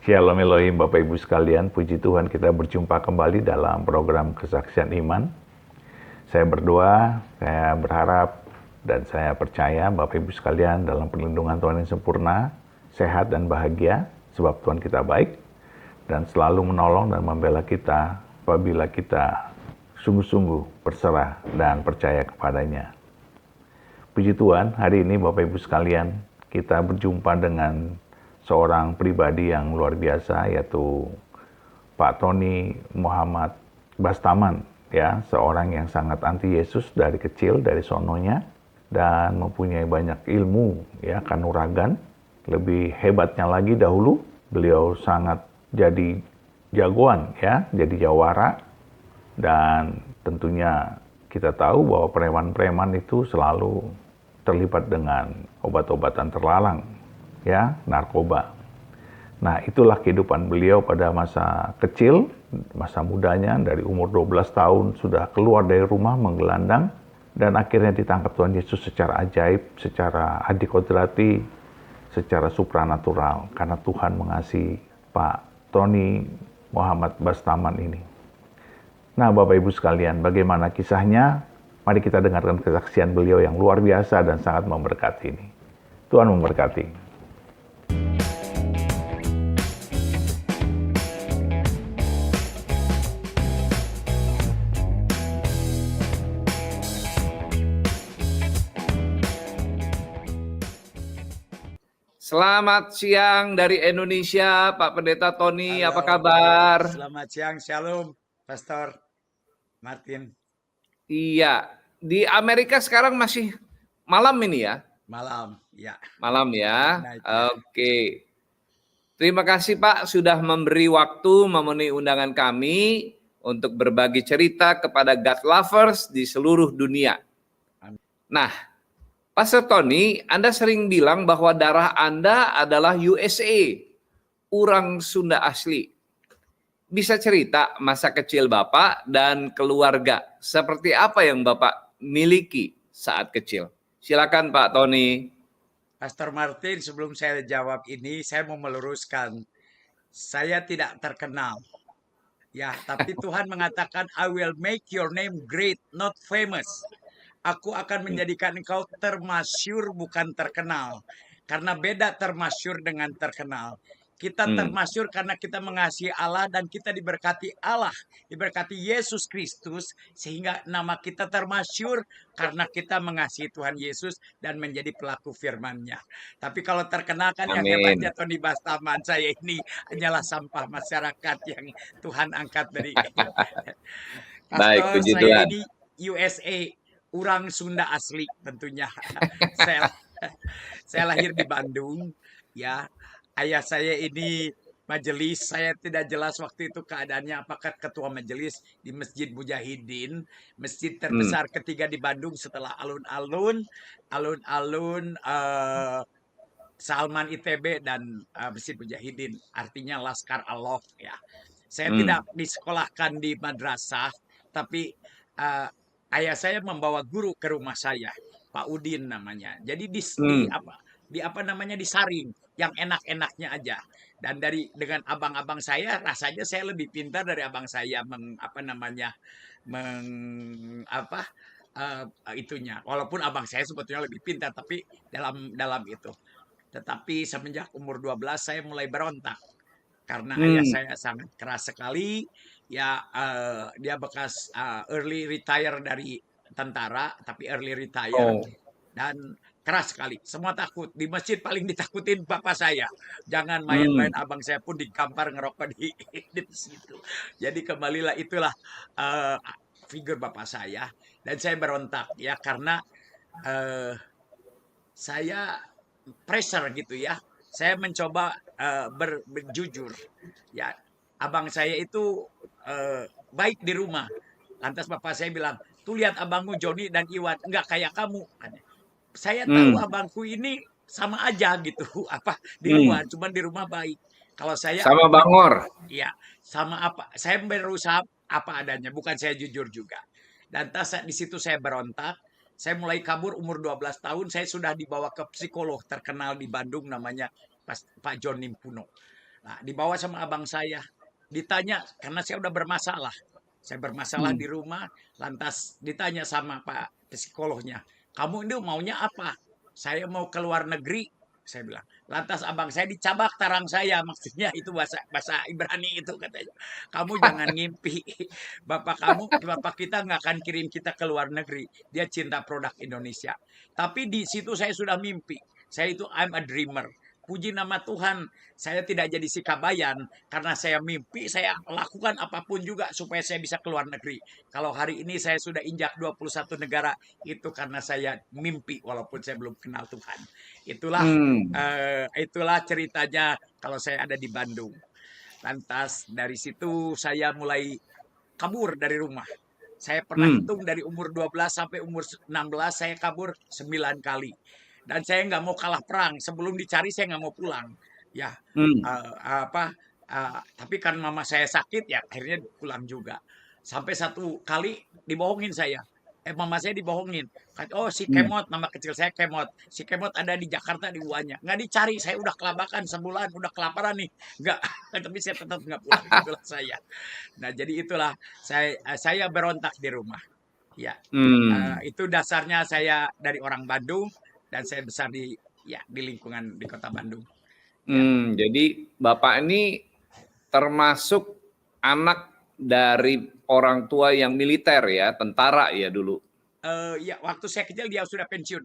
Shalom Elohim Bapak Ibu sekalian, puji Tuhan kita berjumpa kembali dalam program Kesaksian Iman. Saya berdoa, saya berharap, dan saya percaya Bapak Ibu sekalian dalam perlindungan Tuhan yang sempurna, sehat dan bahagia, sebab Tuhan kita baik, dan selalu menolong dan membela kita apabila kita sungguh-sungguh berserah dan percaya kepadanya. Puji Tuhan, hari ini Bapak Ibu sekalian, kita berjumpa dengan seorang pribadi yang luar biasa, yaitu Pak Tony Muhammad Bastaman, ya, seorang yang sangat anti Yesus dari kecil, dari sononya, dan mempunyai banyak ilmu, ya, kanuragan. Lebih hebatnya lagi dahulu, beliau sangat jadi jagoan, ya, jadi jawara, dan tentunya kita tahu bahwa preman-preman itu selalu terlibat dengan obat-obatan terlarang, ya, narkoba. Nah, itulah kehidupan beliau pada masa kecil, masa mudanya, dari umur 12 tahun sudah keluar dari rumah menggelandang, dan akhirnya ditangkap Tuhan Yesus secara ajaib, secara adikodrati, secara supranatural, karena Tuhan mengasihi Pak Tony Muhammad Bastaman ini. Nah, Bapak Ibu sekalian, bagaimana kisahnya? Mari kita dengarkan kesaksian beliau yang luar biasa dan sangat memberkati ini. Tuhan memberkati. Selamat siang dari Indonesia, Pak Pendeta Tony. Halo, apa kabar? Selamat siang, Shalom, Pastor Martin. Iya, di Amerika sekarang masih malam ini ya? Malam, ya. Malam ya. Midnight, ya. Oke. Terima kasih Pak sudah memberi waktu memenuhi undangan kami untuk berbagi cerita kepada God lovers di seluruh dunia. Nah, Pastor Tony, Anda sering bilang bahwa darah Anda adalah USA, orang Sunda asli. Bisa cerita masa kecil Bapak dan keluarga, seperti apa yang Bapak miliki saat kecil? Silakan Pak Tony. Pastor Martin, sebelum saya jawab ini, saya mau meluruskan. Saya tidak terkenal. Ya, tapi Tuhan mengatakan, I will make your name great, not famous. Aku akan menjadikan engkau termasyur, bukan terkenal. Karena beda termasyur dengan terkenal. Kita termasyur karena kita mengasihi Allah dan kita diberkati Allah, diberkati Yesus Kristus, sehingga nama kita termasyur karena kita mengasihi Tuhan Yesus dan menjadi pelaku firman-Nya. Tapi kalau terkenal kan yang hebatnya Tony Bastaman, saya ini hanyalah sampah masyarakat yang Tuhan angkat dari Baik, Pastor, puji saya Tuhan. ini USA, orang Sunda asli tentunya. Saya lahir di Bandung, ya. Ayah saya ini majelis, saya tidak jelas waktu itu keadaannya apakah ketua majelis di Masjid Mujahidin, masjid terbesar ketiga di Bandung setelah alun-alun Salman ITB dan Masjid Mujahidin, artinya Laskar Allah, ya. Saya tidak disekolahkan di madrasah, tapi ayah saya membawa guru ke rumah saya, Pak Udin namanya. Jadi disaring yang enak-enaknya aja. Dan dengan abang-abang saya, rasanya saya lebih pintar dari abang saya itunya. Walaupun abang saya sebetulnya lebih pintar, tapi dalam itu. Tetapi semenjak umur 12 saya mulai berontak. Karena ayah saya sangat keras sekali. Ya, dia bekas early retire dari tentara, tapi early retire. Dan keras sekali. Semua takut. Di masjid paling ditakutin bapak saya. Jangan main-main, abang saya pun digampar ngerokok di situ. Jadi kembalilah itulah figur bapak saya. Dan saya berontak ya karena saya pressure gitu ya. Saya mencoba berjujur. Ya, abang saya itu baik di rumah. Lantas bapak saya bilang, tuh lihat abangmu Joni dan Iwan, enggak kayak kamu. Saya tahu abangku ini sama aja gitu, di luar, cuman di rumah baik. Kalau saya sama Bangor. Iya, sama apa? Saya berusaha apa adanya, bukan saya jujur juga. Dan di situ saya berontak. Saya mulai kabur umur 12 tahun, saya sudah dibawa ke psikolog terkenal di Bandung namanya Pak John Nimpuno. Nah, dibawa sama abang saya. Ditanya, karena saya udah bermasalah. Saya bermasalah di rumah, lantas ditanya sama Pak psikolognya, kamu ini maunya apa? Saya mau ke luar negeri, saya bilang. Lantas abang saya dicabak tarang saya, maksudnya itu bahasa bahasa Ibrani itu katanya. Kamu jangan ngimpi, bapak kita nggak akan kirim kita ke luar negeri. Dia cinta produk Indonesia. Tapi di situ saya sudah mimpi. Saya itu I'm a dreamer. Puji nama Tuhan, saya tidak jadi sikabayan karena saya mimpi, saya lakukan apapun juga supaya saya bisa keluar negeri. Kalau hari ini saya sudah injak 21 negara, itu karena saya mimpi walaupun saya belum kenal Tuhan. Itulah Hmm. itulah ceritanya kalau saya ada di Bandung. Lantas dari situ saya mulai kabur dari rumah. Saya pernah Hmm. hitung dari umur 12 sampai umur 16 saya kabur 9 kali. Dan saya nggak mau kalah perang. Sebelum dicari saya nggak mau pulang. Ya, Hmm. tapi kan mama saya sakit ya akhirnya pulang juga. Sampai satu kali dibohongin saya. Mama saya dibohongin. Oh si Hmm. Kemot, nama kecil saya Kemot. Si Kemot ada di Jakarta di Uanya. Nggak dicari, saya udah kelabakan sebulan, udah kelaparan nih. Nggak, tapi saya tetap nggak pulang. Itulah saya. Nah jadi itulah saya berontak di rumah. Ya, Hmm. itu dasarnya saya dari orang Bandung dan saya besar di lingkungan di kota Bandung. Ya, Jadi Bapak ini termasuk anak dari orang tua yang militer ya, tentara ya dulu. ya waktu saya kecil dia sudah pensiun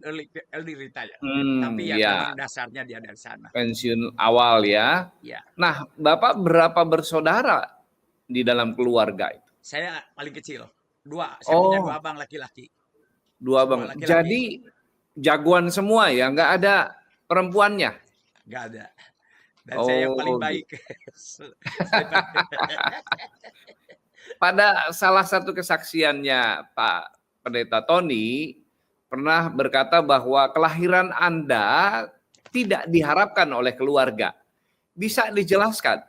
early retire. Hmm, Tapi ya ya, memang dasarnya dia dari sana. pensiun awal ya. Ya, Nah, Bapak berapa bersaudara di dalam keluarga itu? saya paling kecil. Dua, saya punya dua Oh, abang laki-laki. dua Semua bang. laki-laki. Jadi jagoan semua ya, nggak ada perempuannya. Nggak ada. Dan saya yang paling Oh, gitu. baik. Saya- Pada salah satu kesaksiannya Pak Pendeta Tony pernah berkata bahwa kelahiran Anda tidak diharapkan oleh keluarga. Bisa dijelaskan?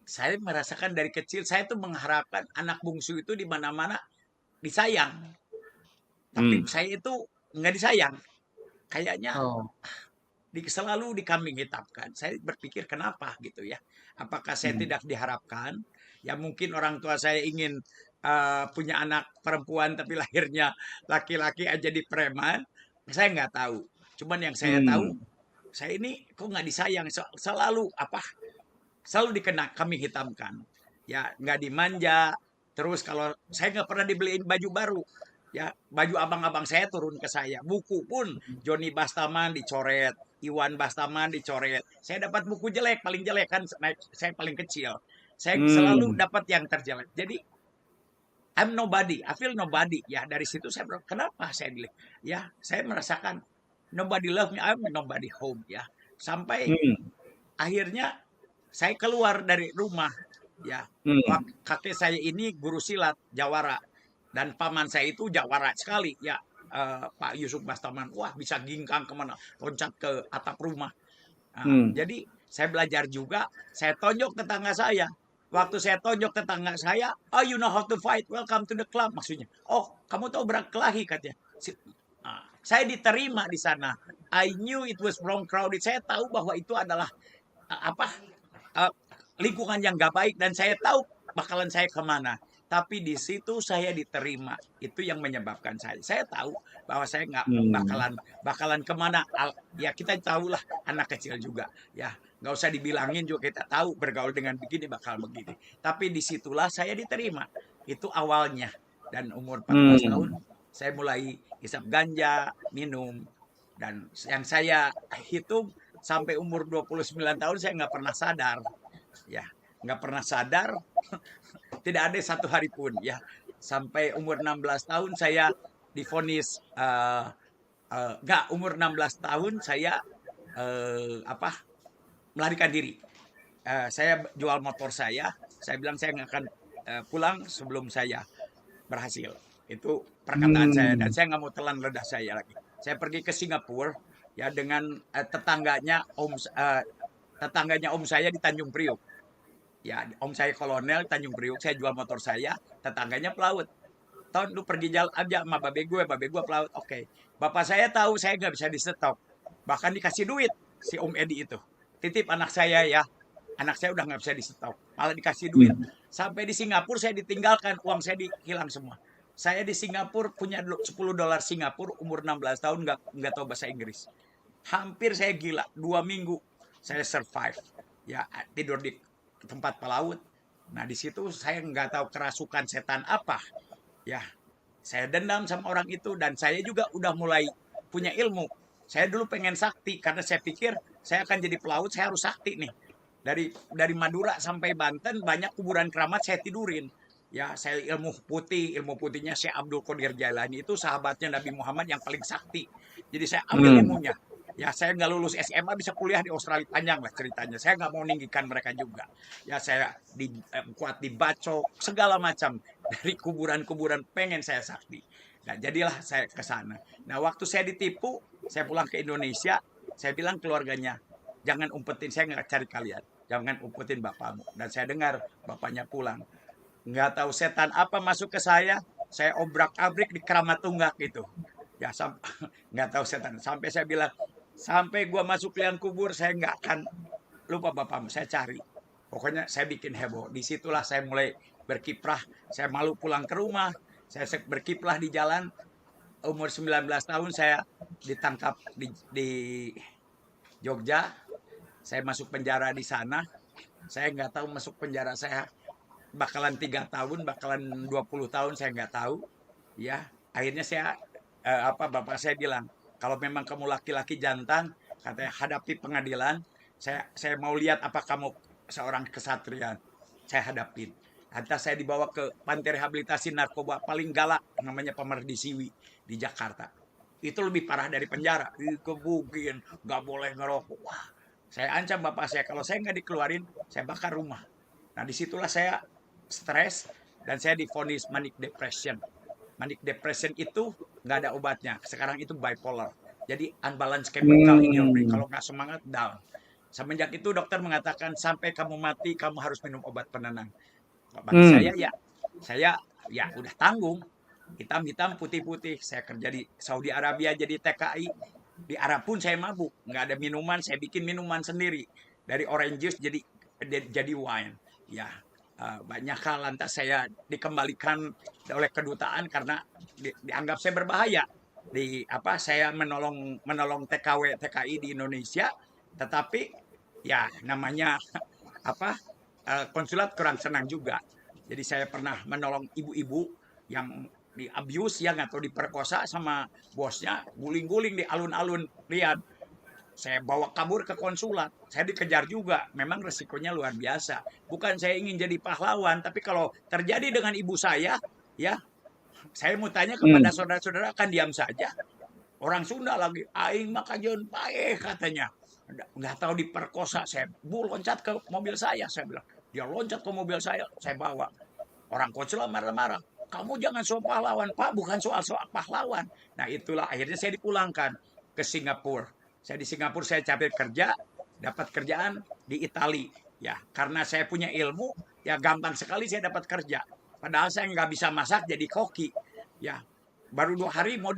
saya merasakan dari kecil saya tuh mengharapkan anak bungsu itu di mana-mana disayang. Tapi Hmm. saya itu nggak disayang. Kayaknya Oh. selalu dikambing hitamkan. Saya berpikir kenapa gitu ya. Apakah saya Hmm. tidak diharapkan? Ya mungkin orang tua saya ingin punya anak perempuan tapi lahirnya laki-laki aja di preman. Saya nggak tahu. Cuman yang saya tahu, Hmm. saya ini kok nggak disayang. Selalu selalu kami hitamkan. Ya nggak dimanja. Terus kalau saya nggak pernah dibeliin baju baru. Ya baju abang-abang saya turun ke saya. Buku pun Joni Bastaman dicoret, Iwan Bastaman dicoret. Saya dapat buku jelek, paling jelek kan saya paling kecil. Saya selalu Hmm. dapat yang terjelek. Jadi I'm nobody, I feel nobody. Ya dari situ saya kenapa saya bilang, ya saya merasakan nobody love me, I'm nobody home ya. Sampai Hmm. akhirnya saya keluar dari rumah ya. Hmm. Kakek saya ini guru silat Jawara dan paman saya itu Jawara sekali ya. Pak Yusuf Bastaman, wah bisa gingkang kemana, loncat ke atap rumah. Nah, Hmm. jadi saya belajar juga, saya tonjok tetangga saya. Waktu saya tonjok tetangga saya, oh you know how to fight, welcome to the club maksudnya. Oh kamu tahu berkelahi katanya. Saya diterima di sana. I knew it was wrong crowded. Saya tahu bahwa itu adalah apa uh, lingkungan yang gak baik dan saya tahu bakalan saya kemana. Tapi di situ saya diterima. Itu yang menyebabkan saya tahu bahwa saya nggak Hmm. bakalan kemana. Ya kita tahulah anak kecil juga. Ya nggak usah dibilangin juga kita tahu bergaul dengan begini bakal begini. Tapi disitulah saya diterima. Itu awalnya. Dan umur 14 tahun Hmm. saya mulai hisap ganja, minum. Dan yang saya hitung sampai umur 29 tahun saya nggak pernah sadar. Ya, nggak pernah sadar. Tidak ada satu hari pun ya. Sampai umur 16 tahun saya divonis nggak umur 16 tahun saya melarikan diri. Saya jual motor saya bilang saya nggak akan pulang sebelum saya berhasil. Itu perkataan saya dan Hmm. saya nggak mau telan lidah saya lagi. Saya pergi ke Singapura ya dengan tetangganya om saya di Tanjung Priok. Ya, om saya kolonel Tanjung Priok, saya jual motor saya, tetangganya pelaut. Tahun lu pergi jalan aja sama babe gue pelaut. Oke. Bapak saya tahu saya nggak bisa di stop. Bahkan dikasih duit si Om Edi itu. titip anak saya ya. Anak saya udah nggak bisa di stop, malah dikasih duit. Sampai di Singapura saya ditinggalkan, uang saya hilang semua. Saya di Singapura punya $10 Singapura, umur 16 tahun, nggak tahu bahasa Inggris. Hampir saya gila, 2 minggu saya survive. Ya, tidur di tempat pelaut. Nah, di situ saya nggak tahu kerasukan setan apa. Ya, saya dendam sama orang itu, dan saya juga udah mulai punya ilmu. Saya dulu pengen sakti karena saya pikir saya akan jadi pelaut, saya harus sakti nih. Dari Madura sampai Banten banyak kuburan keramat saya tidurin. Ya, saya ilmu putihnya Syekh Abdul Qadir Jailani, itu sahabatnya Nabi Muhammad yang paling sakti. Jadi saya ambil ilmunya. Ya, saya nggak lulus SMA bisa kuliah di Australia, panjang lah ceritanya. Saya nggak mau ninggikan mereka juga. Ya, saya kuat dibacok, segala macam. Dari kuburan-kuburan pengen saya sakti. Nah, jadilah saya ke sana. Nah, waktu saya ditipu, saya pulang ke Indonesia, saya bilang keluarganya, jangan umpetin, saya nggak cari kalian. Jangan umpetin bapakmu. Dan saya dengar bapaknya pulang. Nggak tahu setan apa masuk ke saya obrak-abrik di Keramat Tunggak itu. Ya, nggak tahu setan. Sampai saya bilang, sampai gua masuk liang kubur, saya nggak akan lupa bapakmu, saya cari. Pokoknya saya bikin heboh. Disitulah saya mulai berkiprah. Saya malu pulang ke rumah. Saya berkiprah di jalan. Umur 19 tahun saya ditangkap di Jogja. Saya masuk penjara di sana. Saya nggak tahu masuk penjara saya bakalan 3 tahun, bakalan 20 tahun, saya nggak tahu. Ya, akhirnya bapak saya bilang, kalau memang kamu laki-laki jantan, katanya hadapi pengadilan. Saya mau lihat apa kamu seorang kesatria. Saya hadapin. Akhirnya saya dibawa ke pantai rehabilitasi narkoba paling galak, namanya Pemerdi Siwi di Jakarta. Itu lebih parah dari penjara. Dikebukin, nggak boleh ngerokok. Wah, saya ancam bapak saya, kalau saya nggak dikeluarin, saya bakar rumah. Nah, disitulah saya stres dan saya divonis manic depression. Manic depression itu nggak ada obatnya. Sekarang itu bipolar. Jadi unbalance chemical in your brain. Kalau nggak semangat, down. Semenjak itu dokter mengatakan sampai kamu mati kamu harus minum obat penenang. Bagi saya ya udah tanggung. Hitam-hitam putih-putih. Saya kerja di Saudi Arabia jadi TKI. Di Arab pun saya mabuk. Nggak ada minuman, saya bikin minuman sendiri. Dari orange juice jadi wine. Ya, banyak hal lantas saya dikembalikan oleh kedutaan karena dianggap saya berbahaya. Saya menolong TKW TKI di Indonesia, tetapi ya namanya konsulat kurang senang juga. Jadi saya pernah menolong ibu-ibu yang di abuse yang atau diperkosa sama bosnya, guling-guling di alun-alun Riyadh. Saya bawa kabur ke konsulat. Saya dikejar juga. Memang resikonya luar biasa. Bukan saya ingin jadi pahlawan, tapi kalau terjadi dengan ibu saya, ya, saya mau tanya kepada saudara-saudara, akan diam saja. Orang Sunda lagi, aing makajeun paeh katanya. Nggak tahu diperkosa. Saya loncat ke mobil saya bilang. Dia loncat ke mobil saya bawa. Orang konsulat marah-marah. Kamu jangan soal pahlawan, Pak, bukan soal pahlawan. Nah, itulah akhirnya saya dipulangkan ke Singapura. Saya di Singapura saya cari kerja, dapat kerjaan di Italia. Ya, karena saya punya ilmu, ya gampang sekali saya dapat kerja. Padahal saya nggak bisa masak jadi koki. Ya, baru 2 hari mau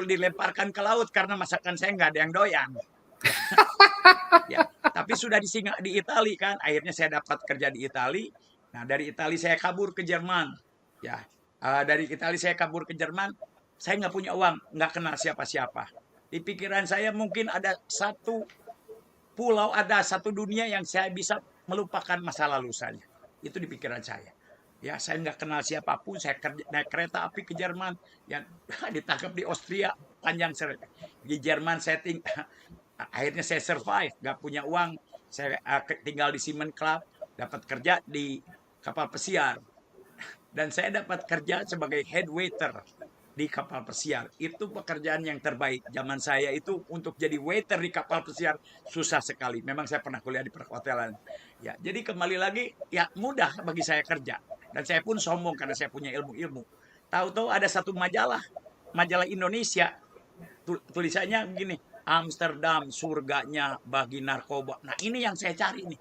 dilemparkan ke laut karena masakan saya nggak ada yang doyan. Ya, tapi sudah di Italia kan, akhirnya saya dapat kerja di Italia. Nah, dari Italia saya kabur ke Jerman. Ya, dari Italia saya kabur ke Jerman. Saya nggak punya uang, nggak kenal siapa-siapa. Di pikiran saya mungkin ada satu pulau, ada satu dunia yang saya bisa melupakan masa lalu saya. Itu di pikiran saya. Ya, saya nggak kenal siapapun. Saya naik kereta api ke Jerman. Yang ditangkap di Austria, panjang cerita. Di Jerman setting. Akhirnya saya survive. Nggak punya uang. Saya tinggal di Seaman Club. Dapat kerja di kapal pesiar. Dan saya dapat kerja sebagai head waiter di kapal pesiar. Itu pekerjaan yang terbaik. Zaman saya itu untuk jadi waiter di kapal pesiar susah sekali. Memang saya pernah kuliah di perhotelan. Ya, jadi kembali lagi ya mudah bagi saya kerja. Dan saya pun sombong karena saya punya ilmu-ilmu. Tahu-tahu ada satu majalah Indonesia. Tulisannya begini, Amsterdam surganya bagi narkoba. Nah, ini yang saya cari nih.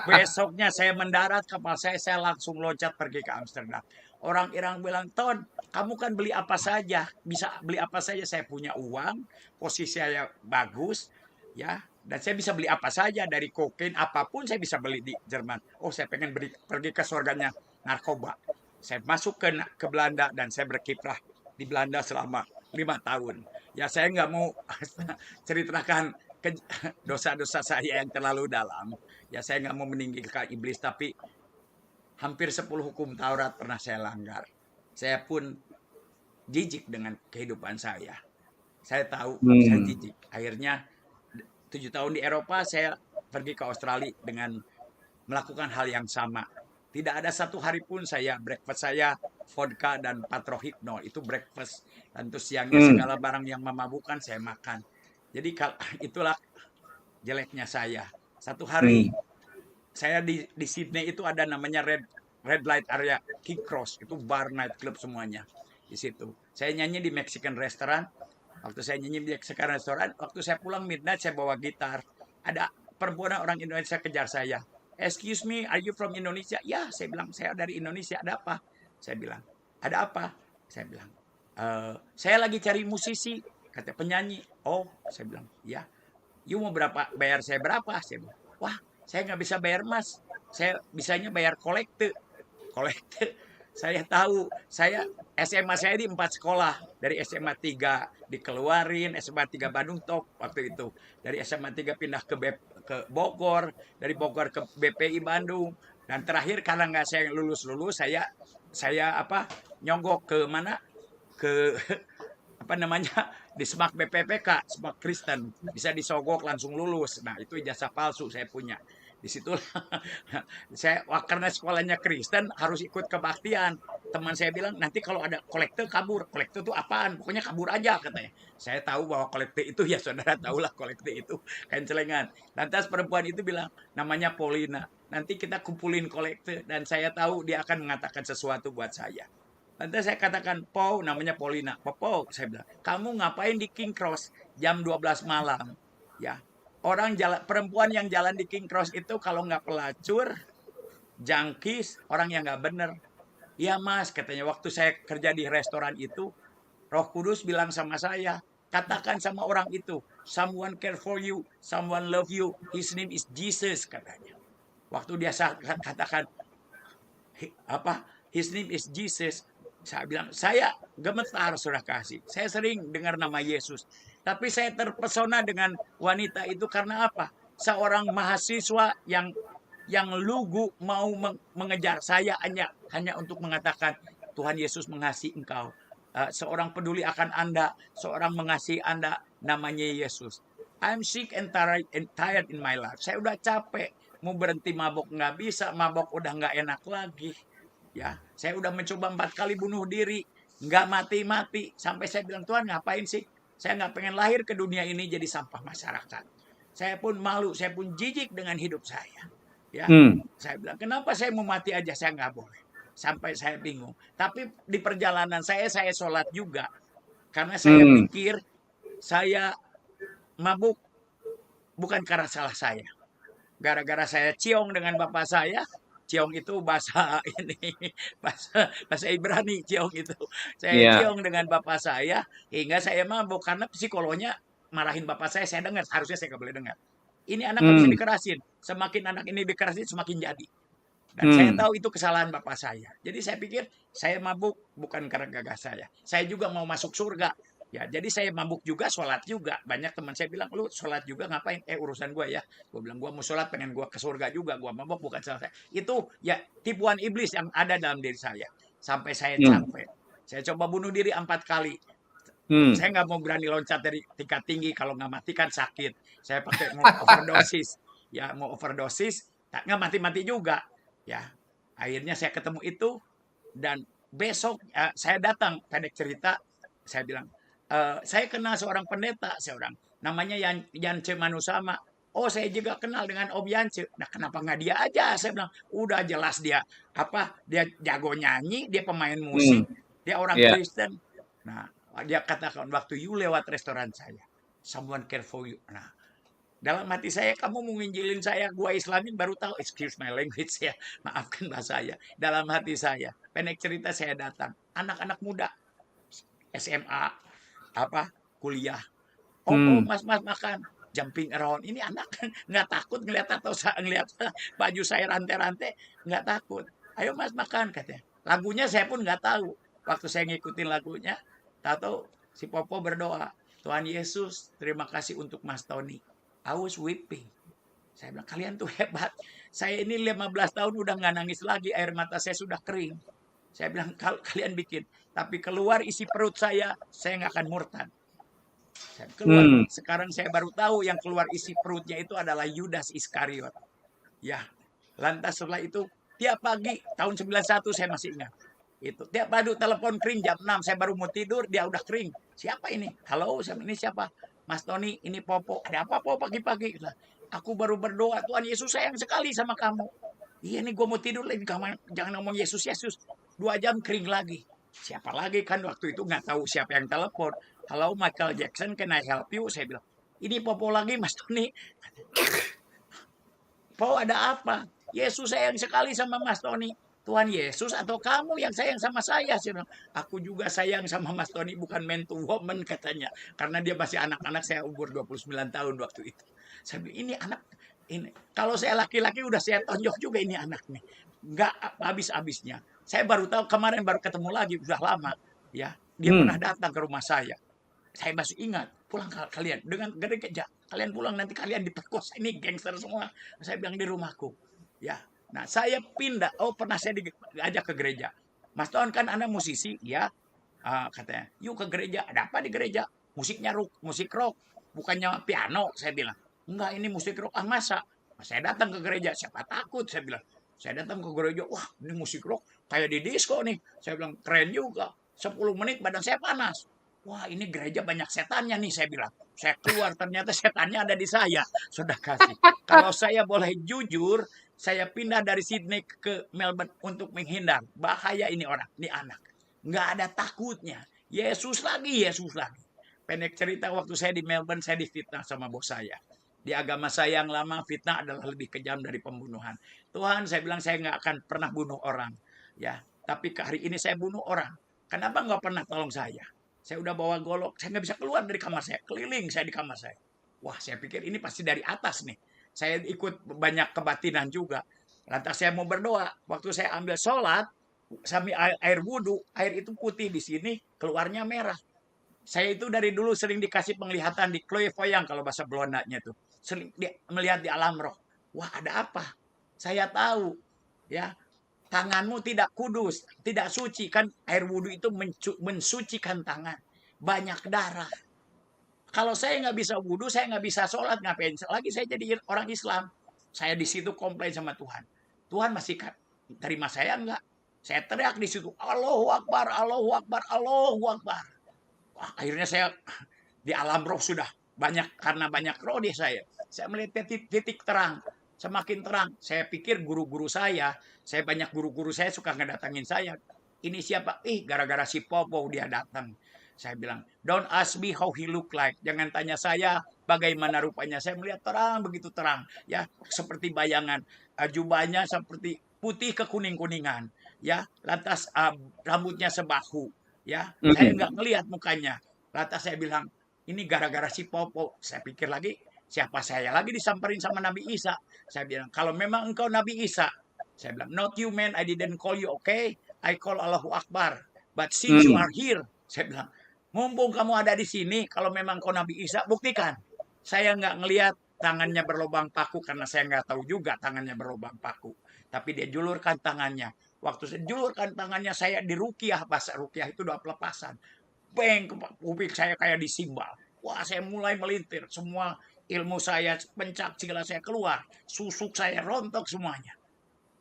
Besoknya saya mendarat kapal saya langsung loncat pergi ke Amsterdam. Orang Iran bilang, Ton, kamu kan beli apa saja, bisa beli apa saja. Saya punya uang, posisi saya bagus, Ya, dan saya bisa beli apa saja dari kokain apapun saya bisa beli di Jerman. Oh, saya pengen pergi ke surganya narkoba. Saya masuk ke Belanda dan saya berkiprah di Belanda selama 5 tahun. Ya saya nggak mau ceritakan dosa-dosa saya yang terlalu dalam. Ya saya nggak mau meninggikan iblis, tapi hampir 10 hukum Taurat pernah saya langgar. Saya pun jijik dengan kehidupan saya. Saya tahu saya Hmm. jijik. Akhirnya 7 tahun di Eropa, saya pergi ke Australia dengan melakukan hal yang sama. Tidak ada satu hari pun breakfast saya vodka dan patrohipno, itu breakfast. Dan terus siangnya Hmm. segala barang yang memabukkan saya makan. Jadi itulah jeleknya saya. Satu hari Hmm. saya di Sydney itu ada namanya red light area, King Cross, itu bar night club semuanya di situ. Saya nyanyi di Mexican restaurant. Waktu saya nyanyi di Mexican restaurant, waktu saya pulang midnight saya bawa gitar. Ada perempuan orang Indonesia kejar saya. Excuse me, are you from Indonesia? Ya, saya bilang saya dari Indonesia. Ada apa? Saya bilang, ada apa? Saya bilang, saya lagi cari musisi, kata penyanyi. Oh, saya bilang, ya. You mau berapa? Bayar saya berapa? Saya bilang, wah, saya nggak bisa bayar mas. Saya bisanya bayar kolekte. Kolekte. Saya tahu, SMA saya di 4 sekolah. Dari SMA 3 dikeluarin, SMA 3 Bandung top waktu itu. Dari SMA 3 pindah ke Bogor, dari Bogor ke BPI Bandung. Dan terakhir karena nggak saya lulus-lulus, saya nyogok ke mana? Ke apa namanya, di SMAK BPPK, SMAK Kristen, bisa disogok langsung lulus. Nah itu ijazah palsu saya punya. Disitulah saya, karena sekolahnya Kristen harus ikut kebaktian. Teman saya bilang nanti kalau ada kolektor kabur. Kolektor itu apaan? Pokoknya kabur aja katanya. Saya tahu bahwa kolektor itu, ya saudara tahulah kolektor itu kain celengan. Lantas perempuan itu bilang namanya Paulina. Nanti kita kumpulin kolektor dan saya tahu dia akan mengatakan sesuatu buat saya. Nanti saya katakan, Pau, namanya Paulina. Pau, saya bilang, kamu ngapain di King Cross jam 12 malam? Ya, perempuan yang jalan di King Cross itu kalau nggak pelacur, jangkis, orang yang nggak bener. Iya mas, katanya waktu saya kerja di restoran itu, Roh Kudus bilang sama saya, katakan sama orang itu, someone care for you, someone love you, his name is Jesus, katanya. Waktu dia katakan, his name is Jesus, saya bilang, saya gemetar sudah kasih. Saya sering dengar nama Yesus. Tapi saya terpesona dengan wanita itu karena apa? Seorang mahasiswa yang lugu mau mengejar saya hanya untuk mengatakan Tuhan Yesus mengasihi engkau. Seorang peduli akan Anda, seorang mengasihi Anda, namanya Yesus. I'm sick and tired in my life. Saya udah capek, mau berhenti mabok nggak bisa, mabok udah nggak enak lagi. Ya, saya udah mencoba 4 kali bunuh diri, nggak mati-mati. Sampai saya bilang, Tuhan ngapain sih? Saya nggak pengen lahir ke dunia ini jadi sampah masyarakat. Saya pun malu, saya pun jijik dengan hidup saya. Ya, Hmm. saya bilang, kenapa saya mau mati aja? Saya nggak boleh. Sampai saya bingung. Tapi di perjalanan saya sholat juga. Karena saya Hmm. pikir saya mabuk bukan karena salah saya. Gara-gara saya ciong dengan bapak saya. Ciong itu bahasa ini, bahasa Ibrani ciong itu. Saya Iya. ciong dengan bapak saya hingga saya mabuk karena psikolognya marahin bapak saya dengar, harusnya saya nggak boleh dengar. Ini anak nggak bisa Hmm. dikerasin. Semakin anak ini dikerasin semakin jadi. Dan saya Hmm. tahu itu kesalahan bapak saya. Jadi saya pikir saya mabuk bukan karena gagah saya. Saya juga mau masuk surga. Ya, jadi saya mabuk juga, sholat juga. Banyak teman saya bilang, lu sholat juga ngapain? Urusan gue ya. Gue bilang, gue mau sholat, pengen gue ke surga juga. Gue mabuk bukan salah saya. Itu ya tipuan iblis yang ada dalam diri saya. Sampai saya Hmm. capek. Saya coba bunuh diri 4 kali. Hmm. Saya nggak mau berani loncat dari tingkat tinggi. Kalau nggak mati kan sakit. Saya pakai mau overdosis. Ya, mau overdosis. Nggak mati-mati juga. Ya, akhirnya saya ketemu itu. Dan besok saya datang, pendek cerita, saya bilang, saya kenal seorang pendeta, seorang namanya Yance Manusama. Oh, saya juga kenal dengan Om Yance. Nah, kenapa nggak dia aja? Saya bilang, udah jelas dia dia jago nyanyi, dia pemain Hmm. musik, dia orang Ya. Kristen. Nah, dia katakan waktu you lewat restoran saya, someone care for you. Nah, dalam hati saya, kamu mau nginjilin saya, gua Islamin baru tahu, excuse my language ya, maafkan bahasa saya. Dalam hati saya, pendek cerita saya datang, anak-anak muda, SMA, kuliah. Oh, Hmm. mas makan. jumping around. Ini anak nggak takut ngeliat atau ngeliat baju saya rantai-rantai, nggak takut. Ayo mas makan katanya. Lagunya saya pun nggak tahu. Waktu saya ngikutin lagunya, tahu si Popo berdoa, Tuhan Yesus, terima kasih untuk Mas Tony. I was weeping. Saya bilang, kalian tuh hebat. Saya ini 15 tahun udah nggak nangis lagi, air mata saya sudah kering. Saya bilang, kalian bikin. Tapi keluar isi perut saya nggak akan murtad. Saya keluar. Sekarang saya baru tahu yang keluar isi perutnya itu adalah Yudas Iskariot. Ya, lantas setelah itu, tiap pagi, tahun 91 saya masih ingat. Itu tiap pagi telepon kering jam 6, saya baru mau tidur, dia udah kering. Siapa ini? Halo, ini siapa? Mas Tony, ini Popo. Ada apa Popo pagi-pagi? Aku baru berdoa, Tuhan Yesus sayang sekali sama kamu. Iya nih gue mau tidur lagi, jangan ngomong Yesus, Yesus. 2 jam kering lagi. Siapa lagi kan waktu itu nggak tahu siapa yang telepon. Halo Michael Jackson, can I help you? Saya bilang, ini Popo lagi Mas Tony. Po ada apa? Yesus sayang sekali sama Mas Tony. Tuhan Yesus atau kamu yang sayang sama saya? Saya bilang, aku juga sayang sama Mas Tony, bukan man to woman katanya. Karena dia masih anak-anak, saya umur 29 tahun waktu itu. Saya bilang, ini anak, ini kalau saya laki-laki udah saya tonjok juga ini anak nih. Nggak habis-habisnya. Saya baru tahu kemarin baru ketemu lagi, udah lama. Ya, dia pernah datang ke rumah saya. Saya masih ingat, pulang kalian dengan gereja. Kalian pulang nanti kalian diperkosa, ini gangster semua. Saya bilang di rumahku. Ya, nah saya pindah. Oh pernah saya diajak ke gereja. Mas Ton kan anak musisi, ya. Katanya, yuk ke gereja. Ada apa di gereja? Musiknya musik rock, bukannya piano. Saya bilang, enggak ini musik rock. Masa? Saya datang ke gereja. Siapa takut? Saya bilang. Saya datang ke gereja. Wah ini musik rock kayak di disco nih. Saya bilang keren juga. 10 menit badan saya panas. Wah ini gereja banyak setannya nih, saya bilang. Saya keluar ternyata setannya ada di saya. Sudah kasih. Kalau saya boleh jujur, saya pindah dari Sydney ke Melbourne untuk menghindar. Bahaya ini orang, ini anak. Nggak ada takutnya. Yesus lagi, Yesus lagi. Pendek cerita, waktu saya di Melbourne, saya difitnah sama bos saya. Di agama saya yang lama, fitnah adalah lebih kejam dari pembunuhan. Tuhan, saya bilang saya nggak akan pernah bunuh orang. Ya, tapi hari ini saya bunuh orang. Kenapa nggak pernah tolong saya? Saya udah bawa golok, saya nggak bisa keluar dari kamar saya. Keliling saya di kamar saya. Wah, saya pikir ini pasti dari atas nih. Saya ikut banyak kebatinan juga. Lantas saya mau berdoa. Waktu saya ambil sholat, sambil air wudhu, air itu putih di sini, keluarnya merah. Saya itu dari dulu sering dikasih penglihatan di clairvoyant kalau bahasa Belanda-nya tuh. Sering melihat di alam roh. Wah, ada apa? Saya tahu. Ya, tanganmu tidak kudus, tidak suci. Kan air wudhu itu mensucikan tangan. Banyak darah. Kalau saya nggak bisa wudhu, saya nggak bisa sholat, ngapain lagi saya jadi orang Islam. Saya di situ komplain sama Tuhan. Tuhan masih terima saya nggak? Saya teriak di situ, Allahu Akbar, Allahu Akbar, Allahu Akbar. Wah, akhirnya saya di alam roh sudah banyak, karena banyak roh di saya. Saya melihat titik terang. Semakin terang, saya pikir guru-guru saya banyak guru-guru saya suka ngedatangin saya. Ini siapa? Gara-gara si Popo dia datang. Saya bilang, don't ask me how he look like. Jangan tanya saya bagaimana rupanya. Saya melihat terang, begitu terang. Ya, seperti bayangan. Jubahnya seperti putih ke kuning-kuningan. Ya, lantas rambutnya sebahu. Ya, saya nggak ngelihat mukanya. Lantas saya bilang, ini gara-gara si Popo. Saya pikir lagi, siapa saya lagi disamperin sama Nabi Isa. Saya bilang, kalau memang engkau Nabi Isa. Saya bilang, not you man, I didn't call you, okay? I call Allahu Akbar. But since you are here, saya bilang, mumpung kamu ada di sini, kalau memang kau Nabi Isa, buktikan. Saya nggak ngelihat tangannya berlubang paku, karena saya nggak tahu juga tangannya berlubang paku. Tapi dia julurkan tangannya. Waktu saya julurkan tangannya, saya dirukiah. Bahasa rukiah itu doa pelepasan. Beng, kuping saya kayak disimbal. Wah, saya mulai melintir. Semua ilmu saya, pencak silat saya keluar. Susuk saya rontok semuanya.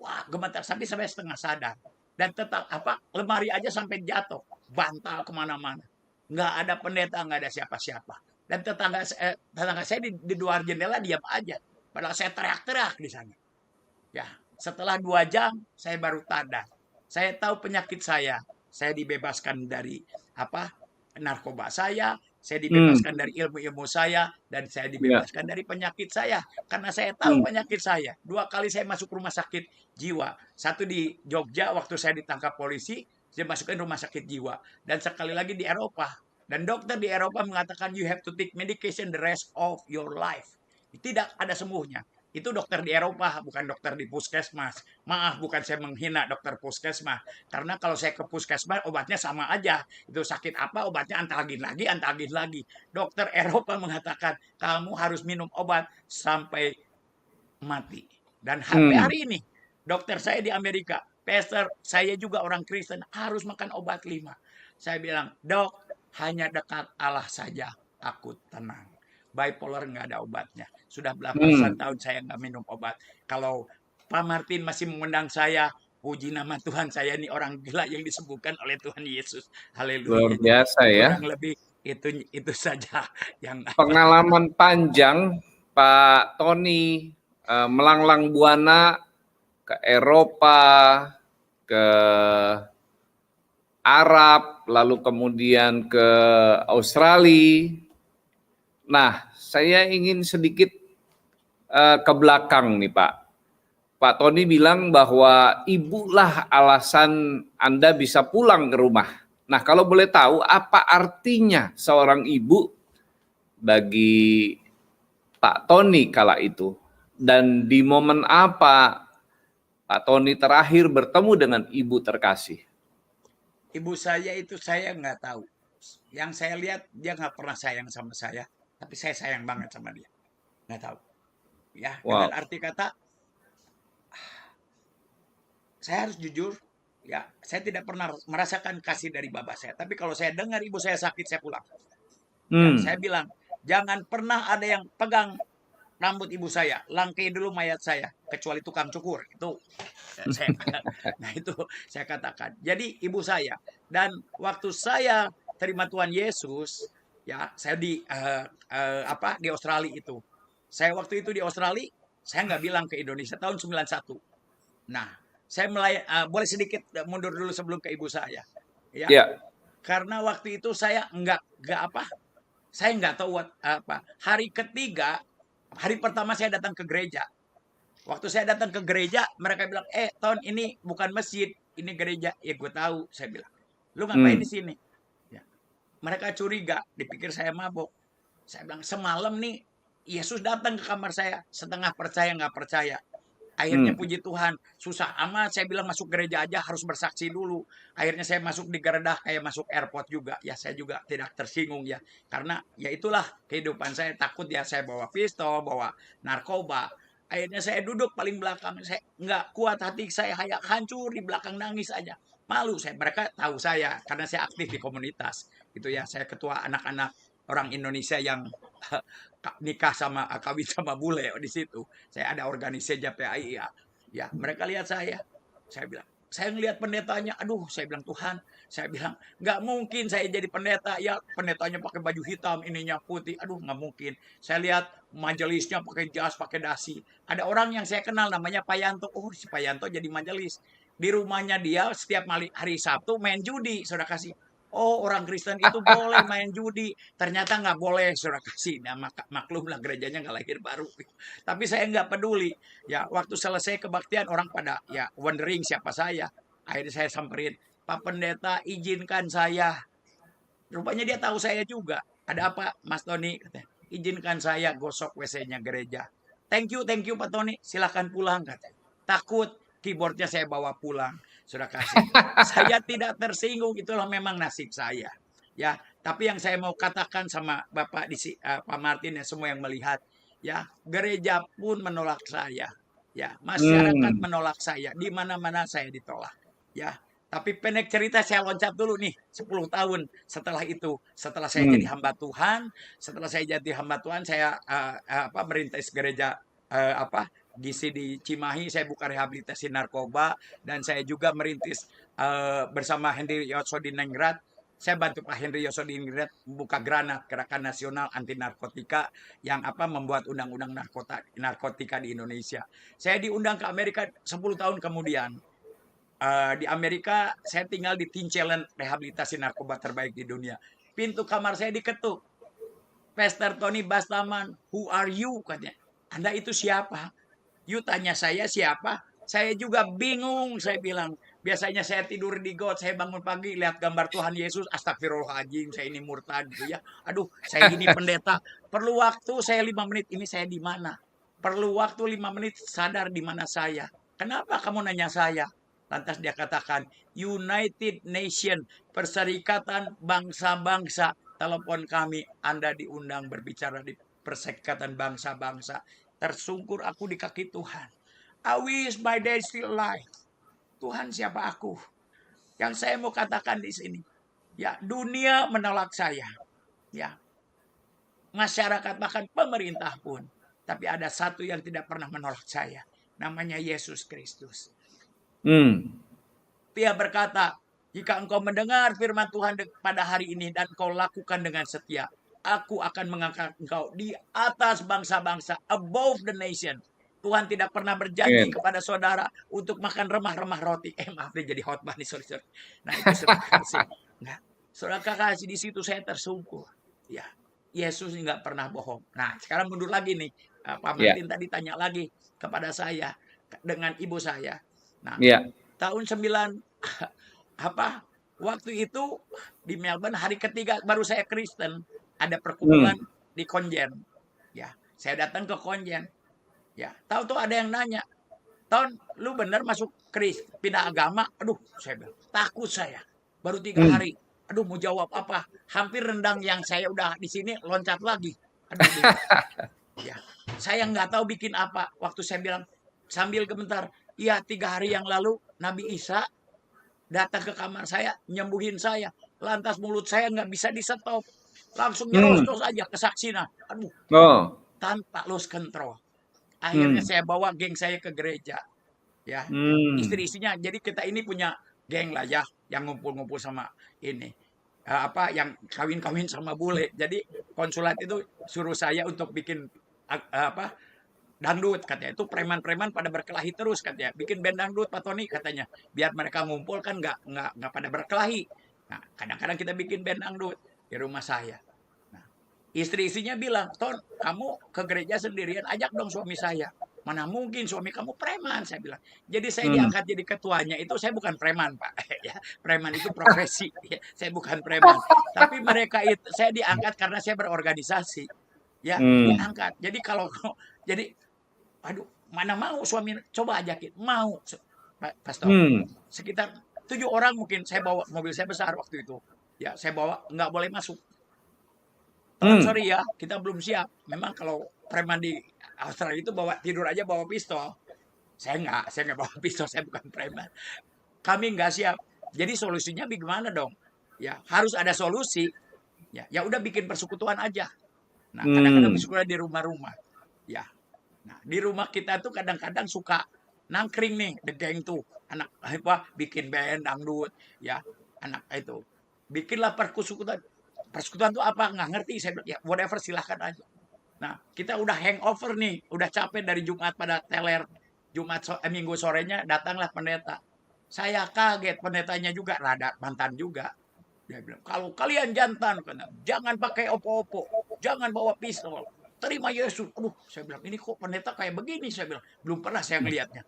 Wah, gemetar sampai setengah sadar. Dan tetap lemari aja sampai jatuh. Bantal kemana-mana. Nggak ada pendeta, nggak ada siapa-siapa. Dan tetangga saya di luar jendela diam aja. Padahal saya teriak-teriak di sana. Ya, setelah 2 jam saya baru sadar. Saya tahu penyakit saya. Saya dibebaskan dari narkoba saya dibebaskan dari ilmu-ilmu saya, dan saya dibebaskan dari penyakit saya. Karena saya tahu penyakit saya. 2 kali saya masuk rumah sakit jiwa. Satu di Jogja waktu saya ditangkap polisi, saya masukkan rumah sakit jiwa. Dan sekali lagi di Eropa. Dan dokter di Eropa mengatakan you have to take medication the rest of your life. Tidak ada sembuhnya. Itu dokter di Eropa, bukan dokter di puskesmas. Maaf, bukan saya menghina dokter puskesmas. Karena kalau saya ke puskesmas, obatnya sama aja. Itu sakit apa, obatnya antagin lagi, antagin lagi. Dokter Eropa mengatakan, kamu harus minum obat sampai mati. Dan sampai hari ini, dokter saya di Amerika, pastor saya juga orang Kristen, harus makan obat 5. Saya bilang, dok, hanya dekat Allah saja, aku tenang. Bipolar nggak ada obatnya. Sudah belasan tahun saya nggak minum obat. Kalau Pak Martin masih mengundang saya, puji nama Tuhan, saya ini orang gila yang disembuhkan oleh Tuhan Yesus. Luar Haleluya. Jadi biasa ya. kurang lebih itu saja yang Pengalaman panjang Pak Tony melanglang buana ke Eropa, ke Arab, lalu kemudian ke Australia. Nah, saya ingin sedikit ke belakang nih Pak. Pak Tony bilang bahwa ibulah alasan Anda bisa pulang ke rumah. Nah, kalau boleh tahu apa artinya seorang ibu bagi Pak Tony kala itu? Dan di momen apa Pak Tony terakhir bertemu dengan ibu terkasih? Ibu saya itu saya nggak tahu. Yang saya lihat dia nggak pernah sayang sama saya, tapi saya sayang banget sama dia. Nggak tahu. Ya, dengan Wow. arti kata saya harus jujur, ya, saya tidak pernah merasakan kasih dari bapak saya. Tapi kalau saya dengar ibu saya sakit, saya pulang. Ya, saya bilang, jangan pernah ada yang pegang rambut ibu saya, langkai dulu mayat saya, kecuali tukang cukur. Itu saya, nah itu saya katakan. Jadi ibu saya dan waktu saya terima Tuhan Yesus, ya, saya di Australia itu. Saya waktu itu di Australia, saya nggak bilang ke Indonesia tahun 91. Nah, saya boleh sedikit mundur dulu sebelum ke ibu saya. Ya, Ya. karena waktu itu saya saya nggak tahu apa. Hari ketiga, hari pertama saya datang ke gereja. Waktu saya datang ke gereja, mereka bilang, Ton, ini bukan masjid, ini gereja. Ya, gue tahu, saya bilang. Lu ngapain di sini? Ya. Mereka curiga, dipikir saya mabok. Saya bilang, semalam nih, Yesus datang ke kamar saya, setengah percaya, nggak percaya. Akhirnya puji Tuhan, susah amat. Saya bilang masuk gereja aja harus bersaksi dulu. Akhirnya saya masuk di Geredah kayak masuk airport juga. Ya saya juga tidak tersinggung ya. Karena ya itulah kehidupan saya. Takut ya saya bawa pistol, bawa narkoba. Akhirnya saya duduk paling belakang. Saya nggak kuat, hati saya kayak hancur di belakang, nangis aja. Malu saya. Mereka tahu saya karena saya aktif di komunitas. Gitu ya. Saya ketua anak-anak orang Indonesia yang nikah sama kawin sama bule di situ. Saya ada organisasi JPAI ya. Ya, mereka lihat saya bilang, saya ngelihat pendetanya, aduh, saya bilang Tuhan, saya bilang nggak mungkin saya jadi pendeta ya, pendetanya pakai baju hitam, ininya putih, aduh nggak mungkin. Saya lihat majelisnya pakai jas, pakai dasi. Ada orang yang saya kenal namanya Pak Yanto, oh si Pak Yanto jadi majelis. Di rumahnya dia setiap hari Sabtu main judi, saudara kasih. Oh, orang Kristen itu boleh main judi. Ternyata nggak boleh, saudara kasih. Nah, maklumlah gerejanya nggak lahir baru. Tapi saya nggak peduli. Ya, waktu selesai kebaktian orang pada ya wondering siapa saya. Akhirnya saya samperin, Pak Pendeta izinkan saya. Rupanya dia tahu saya juga. Ada apa, Mas Tony? Katanya, izinkan saya gosok WC-nya gereja. Thank you Pak Tony. Silahkan pulang, katanya. Takut keyboardnya saya bawa pulang. Sudah kasih. Saya tidak tersinggung, itulah memang nasib saya. Ya, tapi yang saya mau katakan sama Bapak Pak Martin dan semua yang melihat, ya, gereja pun menolak saya. Ya, masyarakat menolak saya, di mana-mana saya ditolak. Ya, tapi pendek cerita saya loncat dulu nih, 10 tahun setelah itu, setelah saya jadi hamba Tuhan, saya merintis gereja GC di Cimahi, saya buka rehabilitasi narkoba, dan saya juga merintis bersama Henry Yosodiningrat. Saya bantu Pak Henry Yosodiningrat buka Granat, Gerakan Nasional Anti Narkotika, yang membuat undang-undang narkotika di Indonesia. Saya diundang ke Amerika 10 tahun kemudian. Di Amerika saya tinggal di Teen Challenge, rehabilitasi narkoba terbaik di dunia. Pintu kamar saya diketuk. Pastor Tony Bastaman, who are you? Katanya. Anda itu siapa? You tanya saya siapa? Saya juga bingung, saya bilang. Biasanya saya tidur di got, saya bangun pagi lihat gambar Tuhan Yesus, astagfirullahaladzim, saya ini murtad gitu ya. Aduh, saya ini pendeta, perlu waktu saya 5 menit, ini saya di mana? Perlu waktu 5 menit sadar di mana saya. Kenapa kamu nanya saya? Lantas dia katakan, United Nation, Perserikatan Bangsa-Bangsa, telepon kami, Anda diundang berbicara di Perserikatan Bangsa-Bangsa. Tersungkur aku di kaki Tuhan. I wish my dad still alive. Tuhan, siapa aku? Yang saya mau katakan di sini, ya, dunia menolak saya, ya, masyarakat bahkan pemerintah pun, tapi ada satu yang tidak pernah menolak saya, namanya Yesus Kristus. Dia berkata, jika engkau mendengar firman Tuhan pada hari ini dan engkau lakukan dengan setia, aku akan mengangkat engkau di atas bangsa-bangsa, above the nation. Tuhan tidak pernah berjanji kepada saudara untuk makan remah-remah roti. Maaf deh, jadi khotbah nih, sorry. Nah, itu saudara kasih. Nah, saudara kasih di situ saya tersungkur. Ya, Yesus nggak pernah bohong. Nah, sekarang mundur lagi nih. Pak Martin tadi tanya lagi kepada saya dengan ibu saya. Nah, tahun 9 waktu itu di Melbourne hari ketiga baru saya Kristen, ada perkumpulan di Konjen. Ya, saya datang ke Konjen. Ya, tahu tuh ada yang nanya, Ton, lu bener masuk pindah agama? Aduh, saya bilang, takut saya. Baru 3 hari. Aduh, mau jawab apa? Hampir rendang yang saya udah di sini loncat lagi. Aduh, ya, saya nggak tahu bikin apa. Waktu saya bilang sambil gemetar, iya 3 hari yang lalu Nabi Isa datang ke kamar saya, nyembuhin saya. Lantas mulut saya nggak bisa disetop. Langsung nyerostos aja kesaksian. Aduh, tanpa lost control. Akhirnya saya bawa geng saya ke gereja, ya, istri-istrinya. Jadi kita ini punya geng lah ya, yang ngumpul-ngumpul sama ini, yang kawin-kawin sama bule. Jadi konsulat itu suruh saya untuk bikin dangdut, katanya. Itu preman-preman pada berkelahi terus, katanya. Bikin band dangdut, Pak Tony, katanya. Biar mereka ngumpul kan nggak pada berkelahi. Nah, kadang-kadang kita bikin band dangdut di rumah saya. Istri-istrinya bilang, Ton, kamu ke gereja sendirian, ajak dong suami saya. Mana mungkin suami kamu preman, saya bilang. Jadi saya diangkat jadi ketuanya, itu saya bukan preman, Pak. Ya, preman itu profesi, ya, saya bukan preman. Tapi mereka itu, saya diangkat karena saya berorganisasi. Ya, diangkat. Jadi aduh, mana mau suami, coba ajakin. Mau, Pastor. Sekitar 7 orang mungkin, saya bawa, mobil saya besar waktu itu. Ya, saya bawa, nggak boleh masuk. Sorry ya, kita belum siap. Memang kalau preman di Australia itu tidur aja bawa pistol. Saya nggak bawa pistol, saya bukan preman. Kami nggak siap. Jadi solusinya bagaimana dong? Ya, harus ada solusi. Ya udah bikin persekutuan aja. Nah, kadang-kadang persekutuan di rumah-rumah. Ya. Nah, di rumah kita tuh kadang-kadang suka nangkring nih, the gang tuh. Anak bikin band dangdut, ya. Anak itu. Bikinlah persekutuan. Persekutuan itu apa? Nggak ngerti. Saya bilang, ya whatever, silahkan aja. Nah, kita udah hangover nih. Udah capek dari Jumat pada teler. Minggu sorenya datanglah pendeta. Saya kaget, pendetanya juga rada mantan juga. Dia bilang, kalau kalian jantan, jangan pakai opo-opo. Jangan bawa pistol. Terima Yesus. Aduh, saya bilang, ini kok pendeta kayak begini? Saya bilang, belum pernah saya ngelihatnya.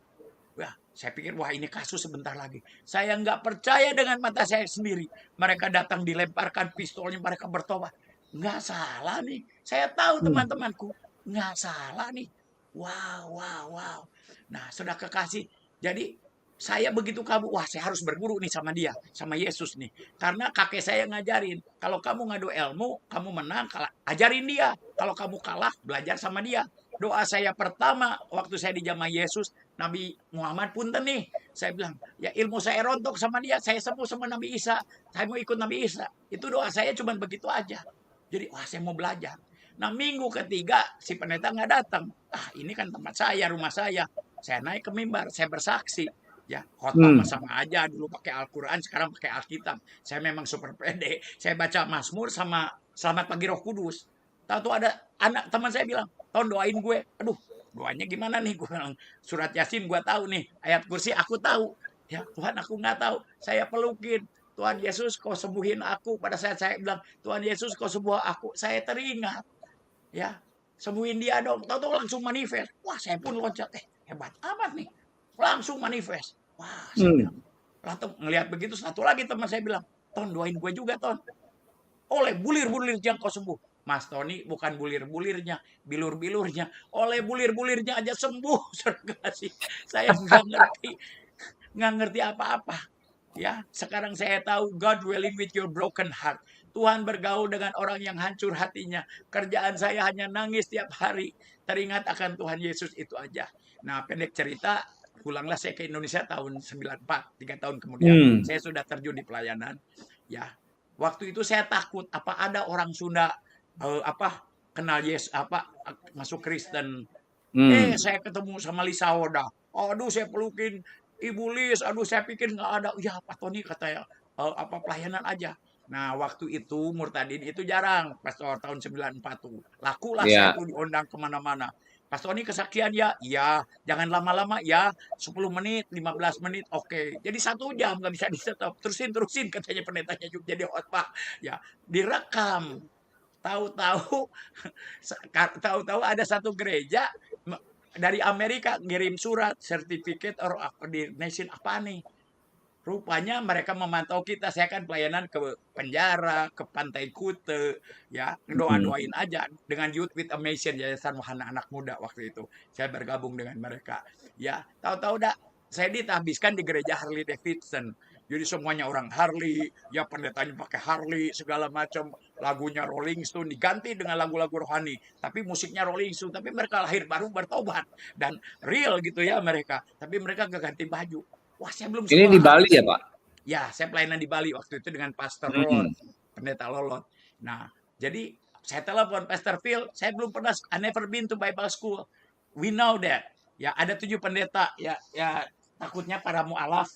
Wah, saya pikir, wah ini kasus sebentar lagi. Saya nggak percaya dengan mata saya sendiri. Mereka datang dilemparkan pistolnya, mereka bertobat. Nggak salah nih. Saya tahu teman-temanku. Nggak salah nih. Wow. Nah, sudah kekasih. Jadi, saya begitu kabur. Wah, saya harus berguru nih sama dia. Sama Yesus nih. Karena kakek saya ngajarin. Kalau kamu ngadu ilmu, kamu menang, ajarin dia. Kalau kamu kalah, belajar sama dia. Doa saya pertama waktu saya dijamah Yesus, Nabi Muhammad punten nih. Saya bilang, ya ilmu saya rontok sama dia, saya sembuh sama Nabi Isa. Saya mau ikut Nabi Isa. Itu doa saya cuma begitu aja. Jadi, wah saya mau belajar. Nah, minggu ketiga si pendeta nggak datang. Ini kan tempat saya, rumah saya. Saya naik ke mimbar, saya bersaksi. Ya, khotbah sama aja. Dulu pakai Al-Quran, sekarang pakai Alkitab. Saya memang super pede. Saya baca Mazmur sama Selamat Pagi Roh Kudus. Tahu tuh ada anak teman saya bilang, Ton doain gue. Aduh, doanya gimana nih? Gue bilang, surat Yasin gue tahu nih. Ayat kursi aku tahu. Ya Tuhan, aku nggak tahu. Saya pelukin. Tuhan Yesus, kau sembuhin aku. Pada saat saya bilang, Tuhan Yesus, kau sembuh aku. Saya teringat. Ya, sembuhin dia dong. Tahu-tahu langsung manifest. Wah, saya pun loncat. Hebat amat nih. langsung manifest. Wah, saya Hmm. bilang, langsung ngelihat begitu, satu lagi teman saya bilang, Ton, doain gue juga, Ton. Oleh bulir-bulirnya kau sembuh. Mas Tony bukan bulir-bulirnya, bilur-bilurnya. Oleh bulir-bulirnya aja sembuh. Saudara kasih. Saya nggak ngerti apa-apa. Ya, sekarang saya tahu God dwelling with your broken heart. Tuhan bergaul dengan orang yang hancur hatinya. Kerjaan saya hanya nangis tiap hari. Teringat akan Tuhan Yesus itu aja. Nah, pendek cerita, pulanglah saya ke Indonesia tahun 94, 3 tahun kemudian. Hmm. Saya sudah terjun di pelayanan. Ya, waktu itu saya takut apa ada orang Sunda kenal Yesus masuk Kristen. Hmm. Saya ketemu sama Lisa Oda. Aduh, saya pelukin Ibu Lis. Aduh, saya pikir nggak ada. Ya, Pak Tony katanya pelayanan aja. Nah, waktu itu Murtadin itu jarang. Pastor tahun 94 tuh. Lakulah saya Ya. tuh diundang kemana-mana. Pas Tony kesaksian ya, iya. Jangan lama-lama ya. 10 menit, 15 menit, oke. Jadi 1 jam nggak bisa di stop. Terusin katanya pendetanya juga jadi khotbah. Ya, direkam. Tahu-tahu tahu-tahu ada satu gereja dari Amerika ngirim surat sertifikat or nation apa nih. Rupanya mereka memantau kita. Saya kan pelayanan ke penjara, ke Pantai Kute, ya Hmm. doa-doain aja dengan Youth with a Mission, Yayasan Wahana Anak Muda waktu itu. Saya bergabung dengan mereka. Ya, tahu-tahu dah saya dihabiskan di gereja Harley Davidson. Jadi semuanya orang Harley, ya pendetanya pakai Harley, segala macam lagunya Rolling Stone diganti dengan lagu-lagu rohani, tapi musiknya Rolling Stone, tapi mereka lahir baru bertobat dan real gitu ya mereka, tapi mereka gak ganti baju. Wah, saya belum Ini di sekolah Bali ya, Alkitab. Pak? Ya, saya pelayanan di Bali waktu itu dengan Pastor Lolot, Hmm. Pendeta Lolot. Nah, jadi saya telepon Pastor Phil, saya belum pernah, I never been to Bible school. We know that. Ya, ada 7 pendeta. Ya takutnya para mualaf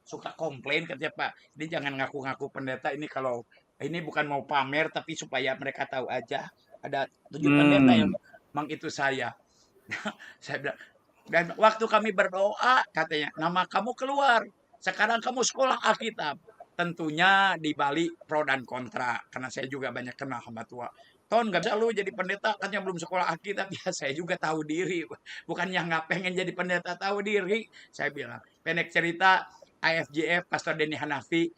suka komplain katanya Pak. Ini jangan ngaku-ngaku pendeta ini kalau ini bukan mau pamer tapi supaya mereka tahu aja. Ada 7 pendeta yang Hmm. memang itu saya. Saya bilang, dan waktu kami berdoa, katanya, nama kamu keluar. Sekarang kamu sekolah Alkitab. Tentunya di Bali pro dan kontra. Karena saya juga banyak kenal hamba tua. Ton, gak bisa lu jadi pendeta, katanya belum sekolah Alkitab. Ya, saya juga tahu diri. Bukannya nggak pengen jadi pendeta, tahu diri. Saya bilang, pendek cerita, IFJF, Pastor Denny Hanafi,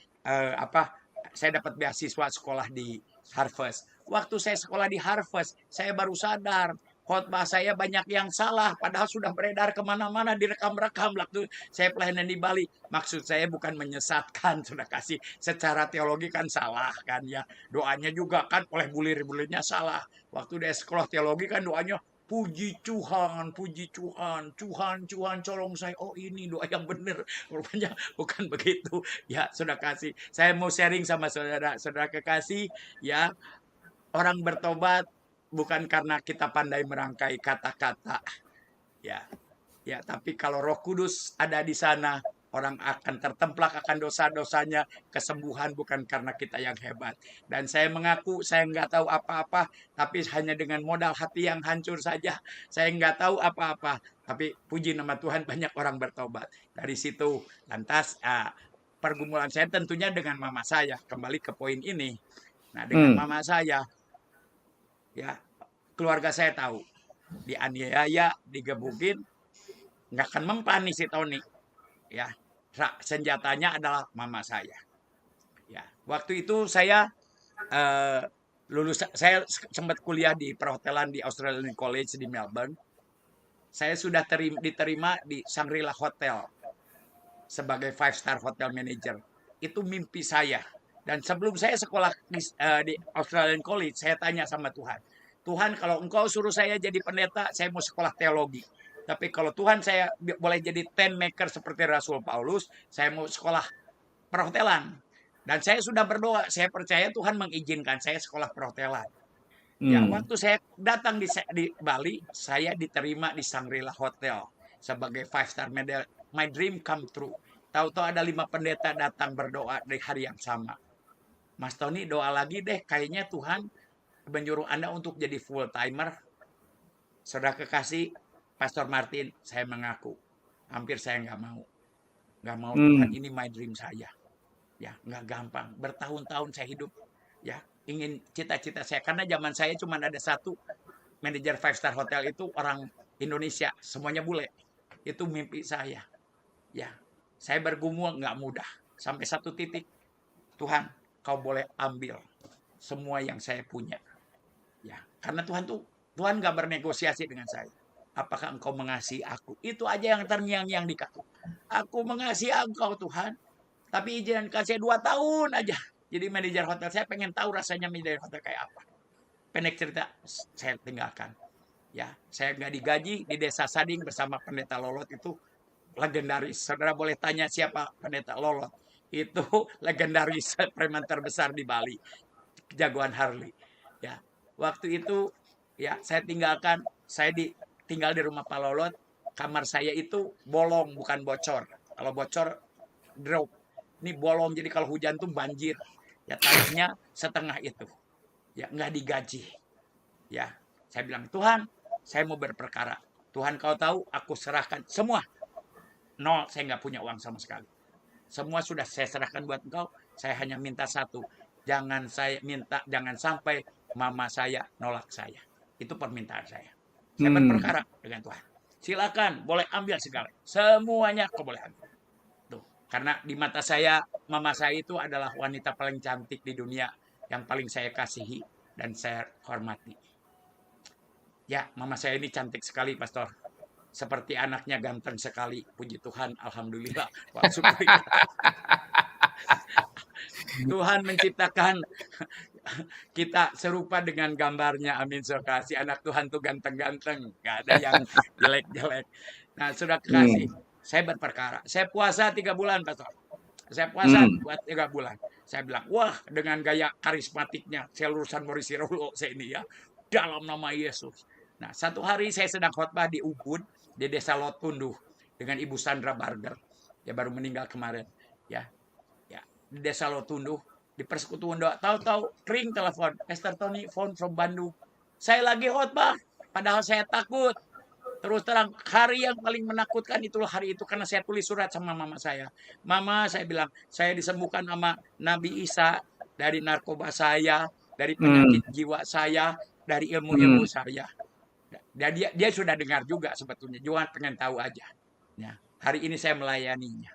saya dapat beasiswa sekolah di Harvest. Waktu saya sekolah di Harvest, saya baru sadar khotbah saya banyak yang salah, padahal sudah beredar kemana-mana, direkam-rekam waktu saya pelayanan di Bali. Maksud saya bukan menyesatkan, sudah kasih secara teologi kan salah kan ya. Doanya juga kan oleh bulir-bulirnya salah. Waktu di sekolah teologi kan doanya puji Tuhan, Tuhan, colong saya. Oh ini doa yang benar. Rupanya bukan begitu. Ya, sudah kasih. Saya mau sharing sama saudara kekasih, ya. Orang bertobat bukan karena kita pandai merangkai kata-kata, ya. Ya, tapi kalau Roh Kudus ada di sana, orang akan tertemplak akan dosa-dosanya, kesembuhan bukan karena kita yang hebat. Dan saya mengaku saya nggak tahu apa-apa, tapi hanya dengan modal hati yang hancur saja. Saya nggak tahu apa-apa, tapi puji nama Tuhan banyak orang bertobat. Dari situ, lantas pergumulan saya tentunya dengan mama saya. Kembali ke poin ini. Nah, dengan Hmm. mama saya, ya keluarga saya tahu dianiaya, digebukin, nggak akan mempan nih si Tony. Ya, senjatanya adalah mama saya. Ya, waktu itu saya lulus, saya sempat kuliah di perhotelan di Australian College di Melbourne. Saya sudah diterima di Shangri-La Hotel sebagai 5-star hotel manager. Itu mimpi saya. Dan sebelum saya sekolah di Australian College, saya tanya sama Tuhan. Tuhan, kalau engkau suruh saya jadi pendeta, saya mau sekolah teologi. Tapi kalau Tuhan saya boleh jadi tent maker seperti Rasul Paulus, saya mau sekolah perhotelan. Dan saya sudah berdoa, saya percaya Tuhan mengizinkan saya sekolah perhotelan. Ya, Hmm. waktu saya datang di Bali, saya diterima di Shangri-La Hotel sebagai 5-star medal. My dream come true. Tahu-tahu ada 5 pendeta datang berdoa di hari yang sama. Mas Tony doa lagi deh, kayaknya Tuhan menyuruh Anda untuk jadi full timer. Saudara kekasih, Pastor Martin, saya mengaku, hampir saya nggak mau. Nggak mau, Tuhan, Hmm. ini my dream saya. Ya, nggak gampang. Bertahun-tahun saya hidup, ya, ingin cita-cita saya. Karena zaman saya cuma ada satu manajer 5-star hotel itu orang Indonesia, semuanya bule. Itu mimpi saya. Ya, saya bergumul nggak mudah. Sampai satu titik, Tuhan, kau boleh ambil semua yang saya punya. Ya, karena Tuhan nggak bernegosiasi dengan saya. Apakah engkau mengasihi aku? Itu aja yang terngiang-ngiang di kaki. Aku mengasihi engkau Tuhan. Tapi izin kasih 2 tahun aja. Jadi manajer hotel, saya pengen tahu rasanya manajer hotel kayak apa. Pendek cerita, saya tinggalkan. Ya, saya nggak digaji di Desa Sading bersama Pendeta Lolot itu legendaris. Saudara boleh tanya siapa Pendeta Lolot. Itu legendaris preman terbesar di Bali. Jagoan Harley. Ya, waktu itu ya saya tinggalkan, tinggal di rumah Pak Lolot. Kamar saya itu bolong bukan bocor. Kalau bocor drop. Ini bolong jadi kalau hujan tuh banjir. Ya tanahnya setengah itu. Ya nggak digaji. Ya, saya bilang, Tuhan, saya mau berperkara. Tuhan kau tahu, aku serahkan semua. Nol, saya nggak punya uang sama sekali. Semua sudah saya serahkan buat engkau. Saya hanya minta satu. Jangan sampai mama saya nolak saya. Itu permintaan saya. Saya berperkara dengan Tuhan. Silakan, boleh ambil segala. Semuanya kau boleh ambil. Tuh, karena di mata saya, mama saya itu adalah wanita paling cantik di dunia. Yang paling saya kasihi dan saya hormati. Ya, mama saya ini cantik sekali, Pastor. Seperti anaknya ganteng sekali. Puji Tuhan, Alhamdulillah. Wah, syukur. Tuhan menciptakan kita serupa dengan gambarnya. Amin. So kasih anak Tuhan tuh ganteng-ganteng. Gak ada yang jelek-jelek. Nah, sudah kasih. Saya berperkara. Saya puasa 3 bulan, Pastor. Saya puasa buat 3 bulan. Saya bilang, wah dengan gaya karismatiknya. Saya lulusan Morisi Rolo saya ini ya. Dalam nama Yesus. Nah, satu hari saya sedang khotbah di Ubud. Di Desa Lotunduh. Dengan Ibu Sandra Barger. Dia baru meninggal kemarin. Ya, di Desa Lotunduh, di persekutuan doa. Tahu-tahu ring telepon, Pastor Tony phone from Bandung. Saya lagi khotbah, padahal saya takut. Terus terang, hari yang paling menakutkan itulah hari itu karena saya tulis surat sama mama saya. Mama, saya bilang, saya disembuhkan sama Nabi Isa dari narkoba saya, dari penyakit jiwa saya, dari ilmu-ilmu saya. Dan dia sudah dengar juga sebetulnya. Juan pengen tahu aja. Ya, hari ini saya melayaninya.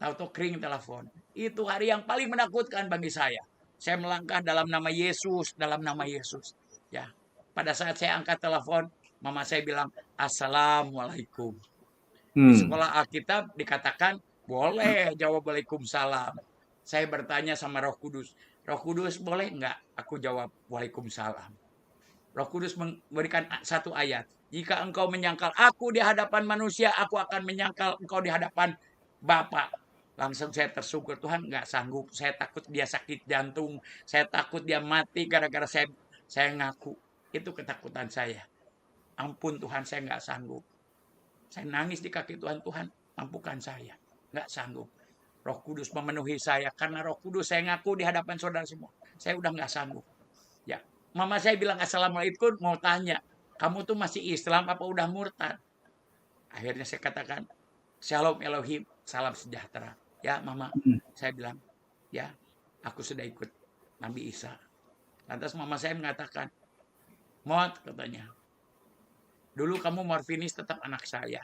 Tahu-tahu kering telepon. Itu hari yang paling menakutkan bagi saya. Saya melangkah dalam nama Yesus, dalam nama Yesus. Ya. Pada saat saya angkat telepon, mama saya bilang, Assalamualaikum. Di sekolah Alkitab dikatakan, boleh jawab Waalaikumsalam. Saya bertanya sama Roh Kudus, Roh Kudus boleh enggak aku jawab Waalaikumsalam? Roh Kudus memberikan satu ayat. Jika engkau menyangkal aku di hadapan manusia, aku akan menyangkal engkau di hadapan Bapa. Langsung saya tersungkur, Tuhan nggak sanggup. Saya takut dia sakit jantung. Saya takut dia mati gara-gara saya ngaku. Itu ketakutan saya. Ampun Tuhan, saya nggak sanggup. Saya nangis di kaki Tuhan, Tuhan mampukan saya. Nggak sanggup. Roh Kudus memenuhi saya. Karena Roh Kudus saya ngaku di hadapan saudara semua. Saya udah nggak sanggup. Ya, mama saya bilang Assalamualaikum, mau tanya. Kamu tuh masih Islam apa udah murtad? Akhirnya saya katakan, Shalom Elohim, salam sejahtera. Ya mama, saya bilang, ya aku sudah ikut Nabi Isa. Lantas mama saya mengatakan, Mot katanya, dulu kamu morfinis tetap anak saya.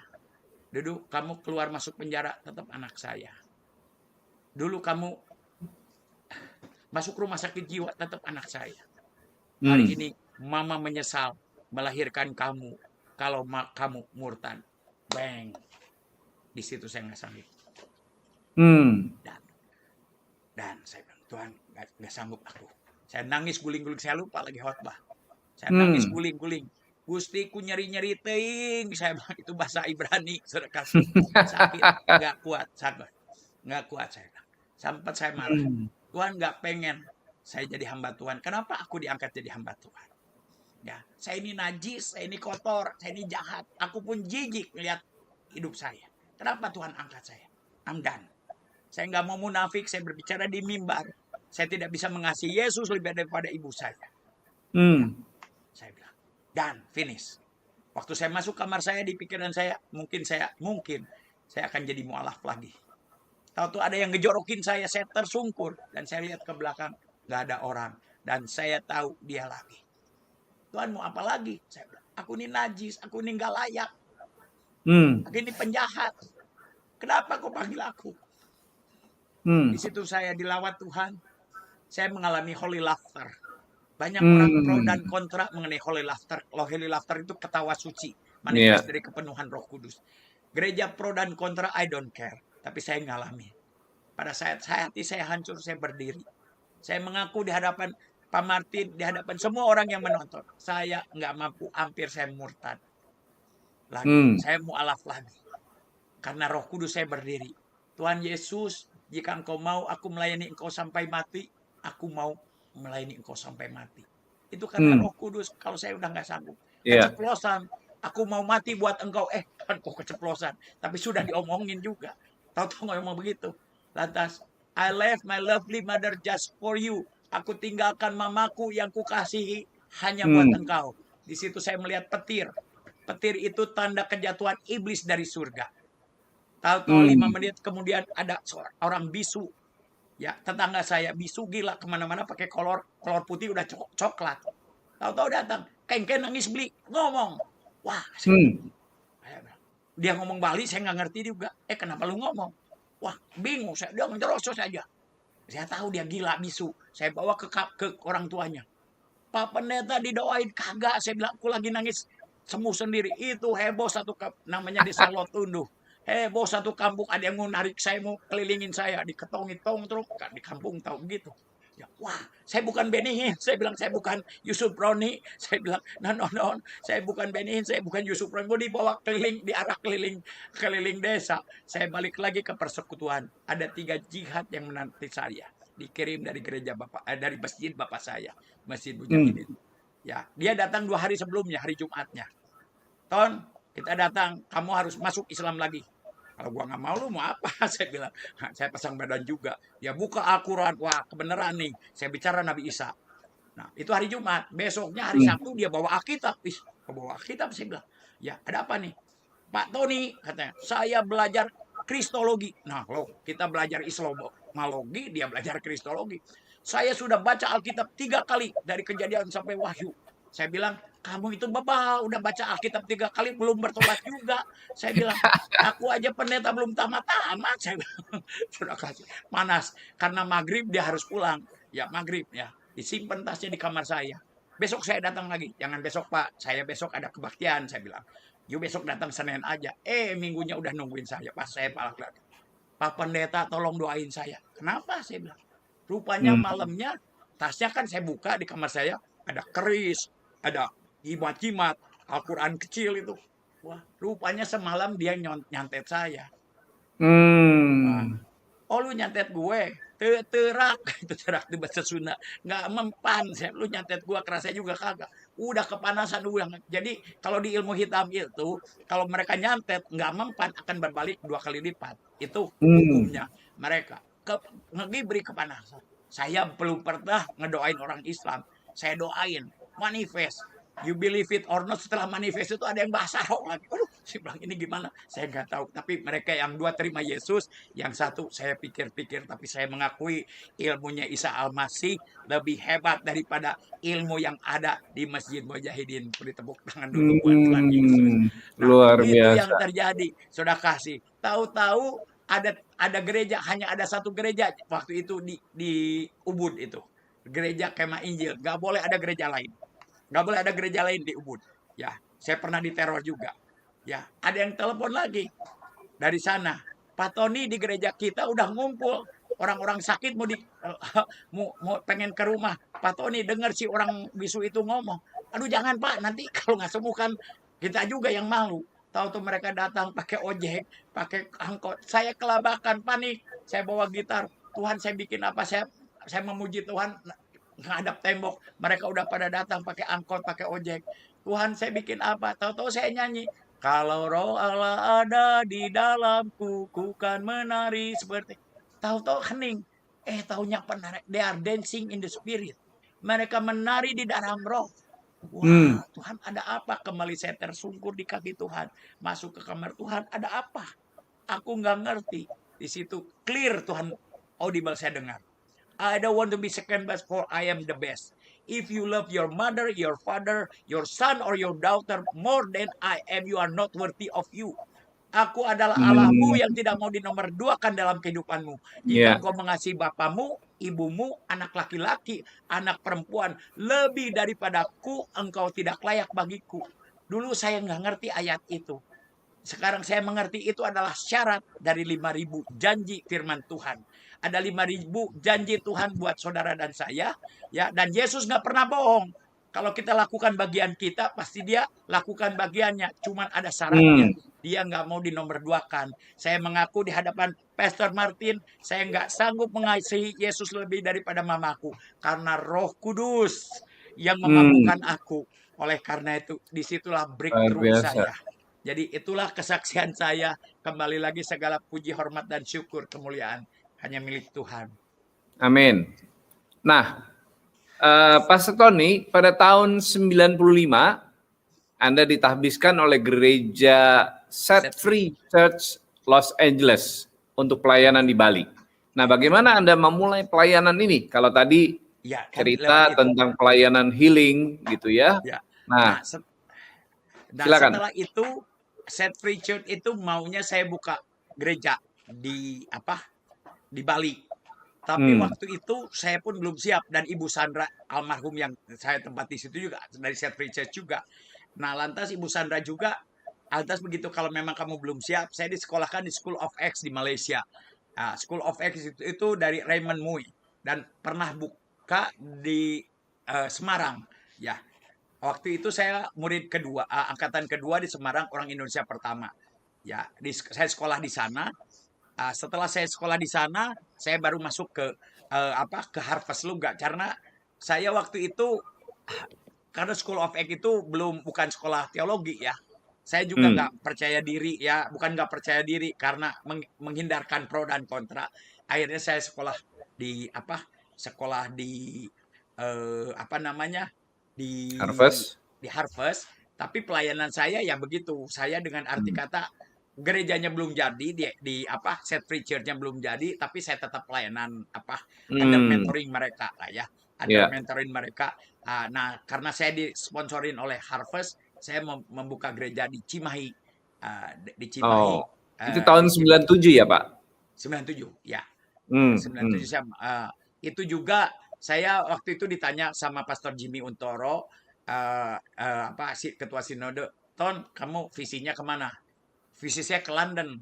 Dulu kamu keluar masuk penjara tetap anak saya. Dulu kamu masuk rumah sakit jiwa tetap anak saya. Hari ini mama menyesal melahirkan kamu kalau kamu murtad. Bang. Di situ saya nggak sanggup. Dan saya bilang, Tuhan nggak sanggup aku. Saya nangis guling-guling, saya lupa lagi khotbah. Saya nangis guling-guling. Gustiku nyeri-nyeri teing. Saya bilang, itu bahasa Ibrani. Sakit, nggak kuat. Nggak kuat saya bilang. Sampai saya marah. Tuhan nggak pengen saya jadi hamba Tuhan. Kenapa aku diangkat jadi hamba Tuhan? Ya, saya ini najis, saya ini kotor, saya ini jahat. Aku pun jijik melihat hidup saya. Kenapa Tuhan angkat saya? I'm done. Saya nggak mau munafik, saya berbicara di mimbar. Saya tidak bisa mengasihi Yesus lebih daripada ibu saya. Saya bilang, dan finish. Waktu saya masuk kamar saya, di pikiran saya, mungkin saya akan jadi mualaf lagi. Tahu-tahu ada yang ngejorokin saya tersungkur. Dan saya lihat ke belakang, nggak ada orang. Dan saya tahu dia lagi. Tuhan mau apa lagi? Saya bilang, aku ini najis, aku ini nggak layak. Hmm. Ini penjahat. Kenapa kau panggil aku? Hmm. Di situ saya dilawat Tuhan. Saya mengalami holy laughter. Banyak orang pro dan Hmm. kontra mengenai holy laughter. Kalau holy laughter itu ketawa suci, Iya. manifest dari kepenuhan Roh Kudus. Gereja pro dan kontra, I don't care. Tapi saya ngalami. Pada saat hati saya hancur, saya berdiri. Saya mengaku di hadapan Pak Martin, di hadapan semua orang yang menonton. Saya nggak mampu, hampir saya murtad lagi. Hmm. Saya mualaf lagi. Karena Roh Kudus saya berdiri. Tuhan Yesus, jika Engkau mau aku melayani Engkau sampai mati, aku mau melayani Engkau sampai mati. Itu karena Hmm. Roh Kudus. Kalau saya udah nggak sanggup, Iya. keceplosan. Aku mau mati buat Engkau. Kan kok keceplosan. Tapi sudah diomongin juga. Tahu-tahu ngomong begitu. Lantas, I left my lovely mother just for you. Aku tinggalkan mamaku yang kukasihi hanya buat Hmm. Engkau. Di situ saya melihat petir. Petir itu tanda kejatuhan iblis dari surga. Tahu-tahu 5 Hmm. menit kemudian ada orang bisu. Ya, tetangga saya bisu gila kemana-mana pakai kolor putih udah coklat. Tahu-tahu datang, kengken nangis beli ngomong. Wah, Hmm. dia ngomong Bali saya nggak ngerti juga. Kenapa lu ngomong? Wah, bingung saya. Dia ngerosos aja. Saya tahu dia gila bisu. Saya bawa ke orang tuanya. Pak Pendeta didoain kagak. Saya bilang aku lagi nangis semu sendiri. Itu heboh satu namanya desa Lotunduh. Heboh satu kampung, ada yang mau narik saya, mau kelilingin saya, diketong-tong terus di kampung tahu begitu. Ya, wah, saya bukan Benihin, saya bilang saya bukan Yusuf Roni, saya bilang no, saya bukan Benihin, saya bukan Yusuf Roni, mau dibawa keliling, diarah keliling desa. Saya balik lagi ke persekutuan, ada 3 jihad yang menanti saya, dikirim dari gereja bapak, dari masjid bapak saya, Masjid Hmm. Mujahidin. Ya, dia datang 2 hari sebelumnya, hari Jumatnya. Ton, kita datang, kamu harus masuk Islam lagi. Kalau gua nggak mau, lu mau apa? Saya bilang, saya pasang badan juga. Ya buka Al-Quran, wah kebenaran nih. Saya bicara Nabi Isa. Nah itu hari Jumat. Besoknya hari Hmm. Sabtu dia bawa Alkitab. Bawa Alkitab, saya bilang. Ya ada apa nih? Pak Tony katanya, saya belajar Kristologi. Nah loh, kita belajar Islamologi, dia belajar Kristologi. Saya sudah baca Alkitab 3 kali dari Kejadian sampai Wahyu. Saya bilang, kamu itu bebal, udah baca Alkitab 3 kali belum bertobat juga. Saya bilang, aku aja pendeta belum tamat-tamat. Saya bilang, sudah kasih panas. Karena maghrib dia harus pulang. Ya maghrib ya, disimpan tasnya di kamar saya. Besok saya datang lagi. Jangan besok Pak, saya besok ada kebaktian. Saya bilang, yuk besok datang Senin aja. Minggunya udah nungguin saya. Pas saya palak lagi. Pak Pendeta tolong doain saya. Kenapa? Saya bilang. Rupanya Hmm. malamnya tasnya kan saya buka di kamar saya. Ada keris, ada jimat-jimat, Al-Quran kecil itu. Wah, rupanya semalam dia nyantet saya. Wah, Hmm. oh lu nyantet gue, terak, itu terak di bahasa Sunda, nggak mempan, lu nyantet gue kerasa juga kagak, udah kepanasan udah. Jadi kalau di ilmu hitam itu, kalau mereka nyantet nggak mempan akan berbalik 2 kali lipat, itu Hmm. hukumnya mereka. Beri kepanasan. Saya belum pernah ngedoain orang Islam, saya doain manifest. You believe it or not, setelah manifest itu ada yang bahasa roh lagi. Aduh, saya bilang ini gimana? Saya nggak tahu. Tapi mereka yang 2 terima Yesus, yang 1 saya pikir-pikir, tapi saya mengakui ilmunya Isa Al-Masih lebih hebat daripada ilmu yang ada di Masjid Mujahidin. Beri tepuk tangan dulu buat Tuhan Yesus. Hmm. Nah, Luar itu yang biasa. terjadi. Sudah kasih. Tahu-tahu ada gereja, hanya ada 1 gereja waktu itu di Ubud itu. Gereja Kemah Injil. Nggak boleh ada gereja lain. Nggak boleh ada gereja lain di Ubud. Ya, saya pernah diteror juga. Ya, ada yang telepon lagi dari sana. Pak Tony di gereja kita udah ngumpul. Orang-orang sakit mau pengen ke rumah. Pak Tony dengar si orang bisu itu ngomong. Aduh jangan Pak, nanti kalau nggak sembuh kan kita juga yang malu. Tahu tuh mereka datang pakai ojek, pakai angkot. Saya kelabakan, panik. Saya bawa gitar. Tuhan saya bikin apa? Saya memuji Tuhan ngadap tembok. Mereka udah pada datang pakai angkot, pakai ojek. Tuhan saya bikin apa? Tahu-tahu saya nyanyi. Kalau roh Allah ada di dalamku, ku kan menari seperti. Tahu-tahu hening. Tahunya penari. They are dancing in the spirit. Mereka menari di dalam roh. Hmm. Wah, Tuhan ada apa? Kembali saya tersungkur di kaki Tuhan. Masuk ke kamar Tuhan, ada apa? Aku nggak ngerti. Di situ clear Tuhan audible saya dengar. I don't want to be second best, for I am the best. If you love your mother, your father, your son, or your daughter more than I am, you are not worthy of you. Aku adalah Allahmu yang tidak mau dinomorduakan dalam kehidupanmu. Jika Ya. engkau mengasihi bapamu, ibumu, anak laki-laki, anak perempuan, lebih daripadaku, engkau tidak layak bagiku. Dulu saya nggak ngerti ayat itu. Sekarang saya mengerti itu adalah syarat dari 5.000 janji firman Tuhan. Ada 5.000 janji Tuhan buat saudara dan saya, ya. Dan Yesus nggak pernah bohong. Kalau kita lakukan bagian kita, pasti dia lakukan bagiannya. Cuman ada syaratnya. Dia nggak mau dinomorduakan. Saya mengaku di hadapan Pastor Martin, saya nggak sanggup mengasihi Yesus lebih daripada mamaku. Karena Roh Kudus yang memampukan aku. Oleh karena itu, disitulah Luar breakthrough biasa. saya. Jadi itulah kesaksian saya. Kembali lagi segala puji, hormat, dan syukur, kemuliaan hanya milik Tuhan. Amin. Nah, Pastor Tony, pada tahun 95, Anda ditahbiskan oleh gereja Set Free Church Los Angeles untuk pelayanan di Bali. Nah, bagaimana Anda memulai pelayanan ini? Kalau tadi Ya, kan lewat cerita itu. tentang pelayanan healing gitu ya. Ya. Nah, Nah, silakan. setelah itu Set Free Church itu maunya saya buka gereja di Bali. Tapi waktu itu saya pun belum siap, dan Ibu Sandra almarhum yang saya tempat di situ juga dari Set Free Church juga. Nah, lantas Ibu Sandra juga lantas begitu, kalau memang kamu belum siap, saya disekolahkan di School of X di Malaysia. Nah, School of X itu dari Raymond Mui dan pernah buka di Semarang, ya. Waktu itu saya murid kedua, angkatan kedua di Semarang, orang Indonesia pertama. Ya, saya sekolah di sana. Setelah saya sekolah di sana, saya baru masuk ke ke Harvest Lugak, karena saya waktu itu karena School of Egg itu bukan sekolah teologi, ya. Saya juga nggak percaya diri, ya, bukan nggak percaya diri karena menghindarkan pro dan kontra. Akhirnya saya sekolah di di Harvest, tapi pelayanan saya ya begitu. Saya dengan arti kata gerejanya belum jadi, di Set Free Church-nya belum jadi, tapi saya tetap pelayanan under mentoring mereka lah, ya. Under mentoring mereka. Nah, karena saya disponsorin oleh Harvest, saya membuka gereja di Cimahi. Di Cimahi. Itu tahun 97 ya, Pak? 97, ya. 97 itu juga saya waktu itu ditanya sama Pastor Jimmy Untoro, ketua sinode, "Ton, kamu visinya kemana?" "Visi saya ke London."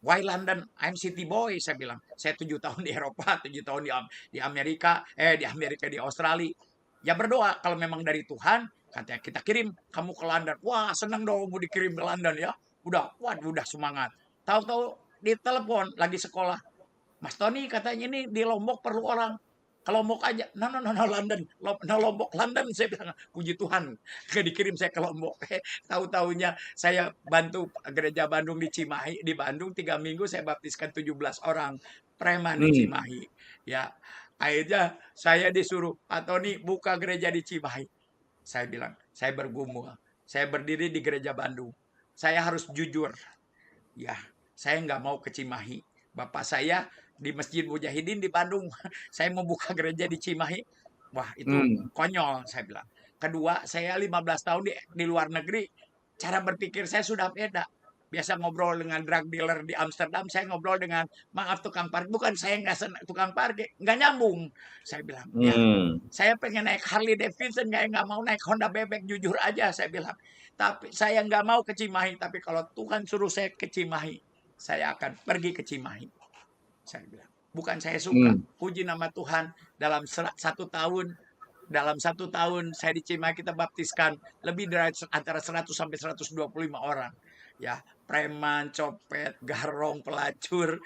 "Why London?" "I'm city boy," saya bilang. "Saya 7 tahun di Eropa, 7 tahun di Amerika, di Australia. Ya berdoa, kalau memang dari Tuhan, katanya kita kirim kamu ke London." Wah, senang dong mau dikirim ke London, ya. Udah semangat. Tahu-tahu di telepon lagi sekolah, "Mas Tony, katanya ini di Lombok perlu orang. Ke Lombok aja." No, London. Lombok, London." Saya bilang, puji Tuhan, dikirim saya ke Lombok. Tahu-tahunya saya bantu gereja Bandung di Cimahi. Di Bandung 3 minggu saya baptiskan 17 orang preman di Cimahi. Ya, akhirnya saya disuruh, "Pak Tony, buka gereja di Cimahi." Saya bilang, saya bergumul. Saya berdiri di gereja Bandung. Saya harus jujur. Ya, saya nggak mau ke Cimahi. Bapak saya di Masjid Mujahidin di Bandung. Saya mau buka gereja di Cimahi. Wah, itu konyol, saya bilang. Kedua, saya 15 tahun di luar negeri. Cara berpikir saya sudah beda. Biasa ngobrol dengan drug dealer di Amsterdam, saya ngobrol dengan, maaf, tukang parkir. Bukan saya nggak senang tukang parkir, nggak nyambung. Saya bilang, ya, saya pengen naik Harley Davidson, nggak mau naik Honda Bebek, jujur aja saya bilang. Tapi saya nggak mau ke Cimahi, tapi kalau Tuhan suruh saya ke Cimahi, saya akan pergi ke Cimahi. Saya bilang, bukan saya suka. Puji nama Tuhan, dalam 1 tahun, saya di Cimahi kita baptiskan lebih dari antara 100 sampai 125 orang. Ya, preman, copet, garong, pelacur.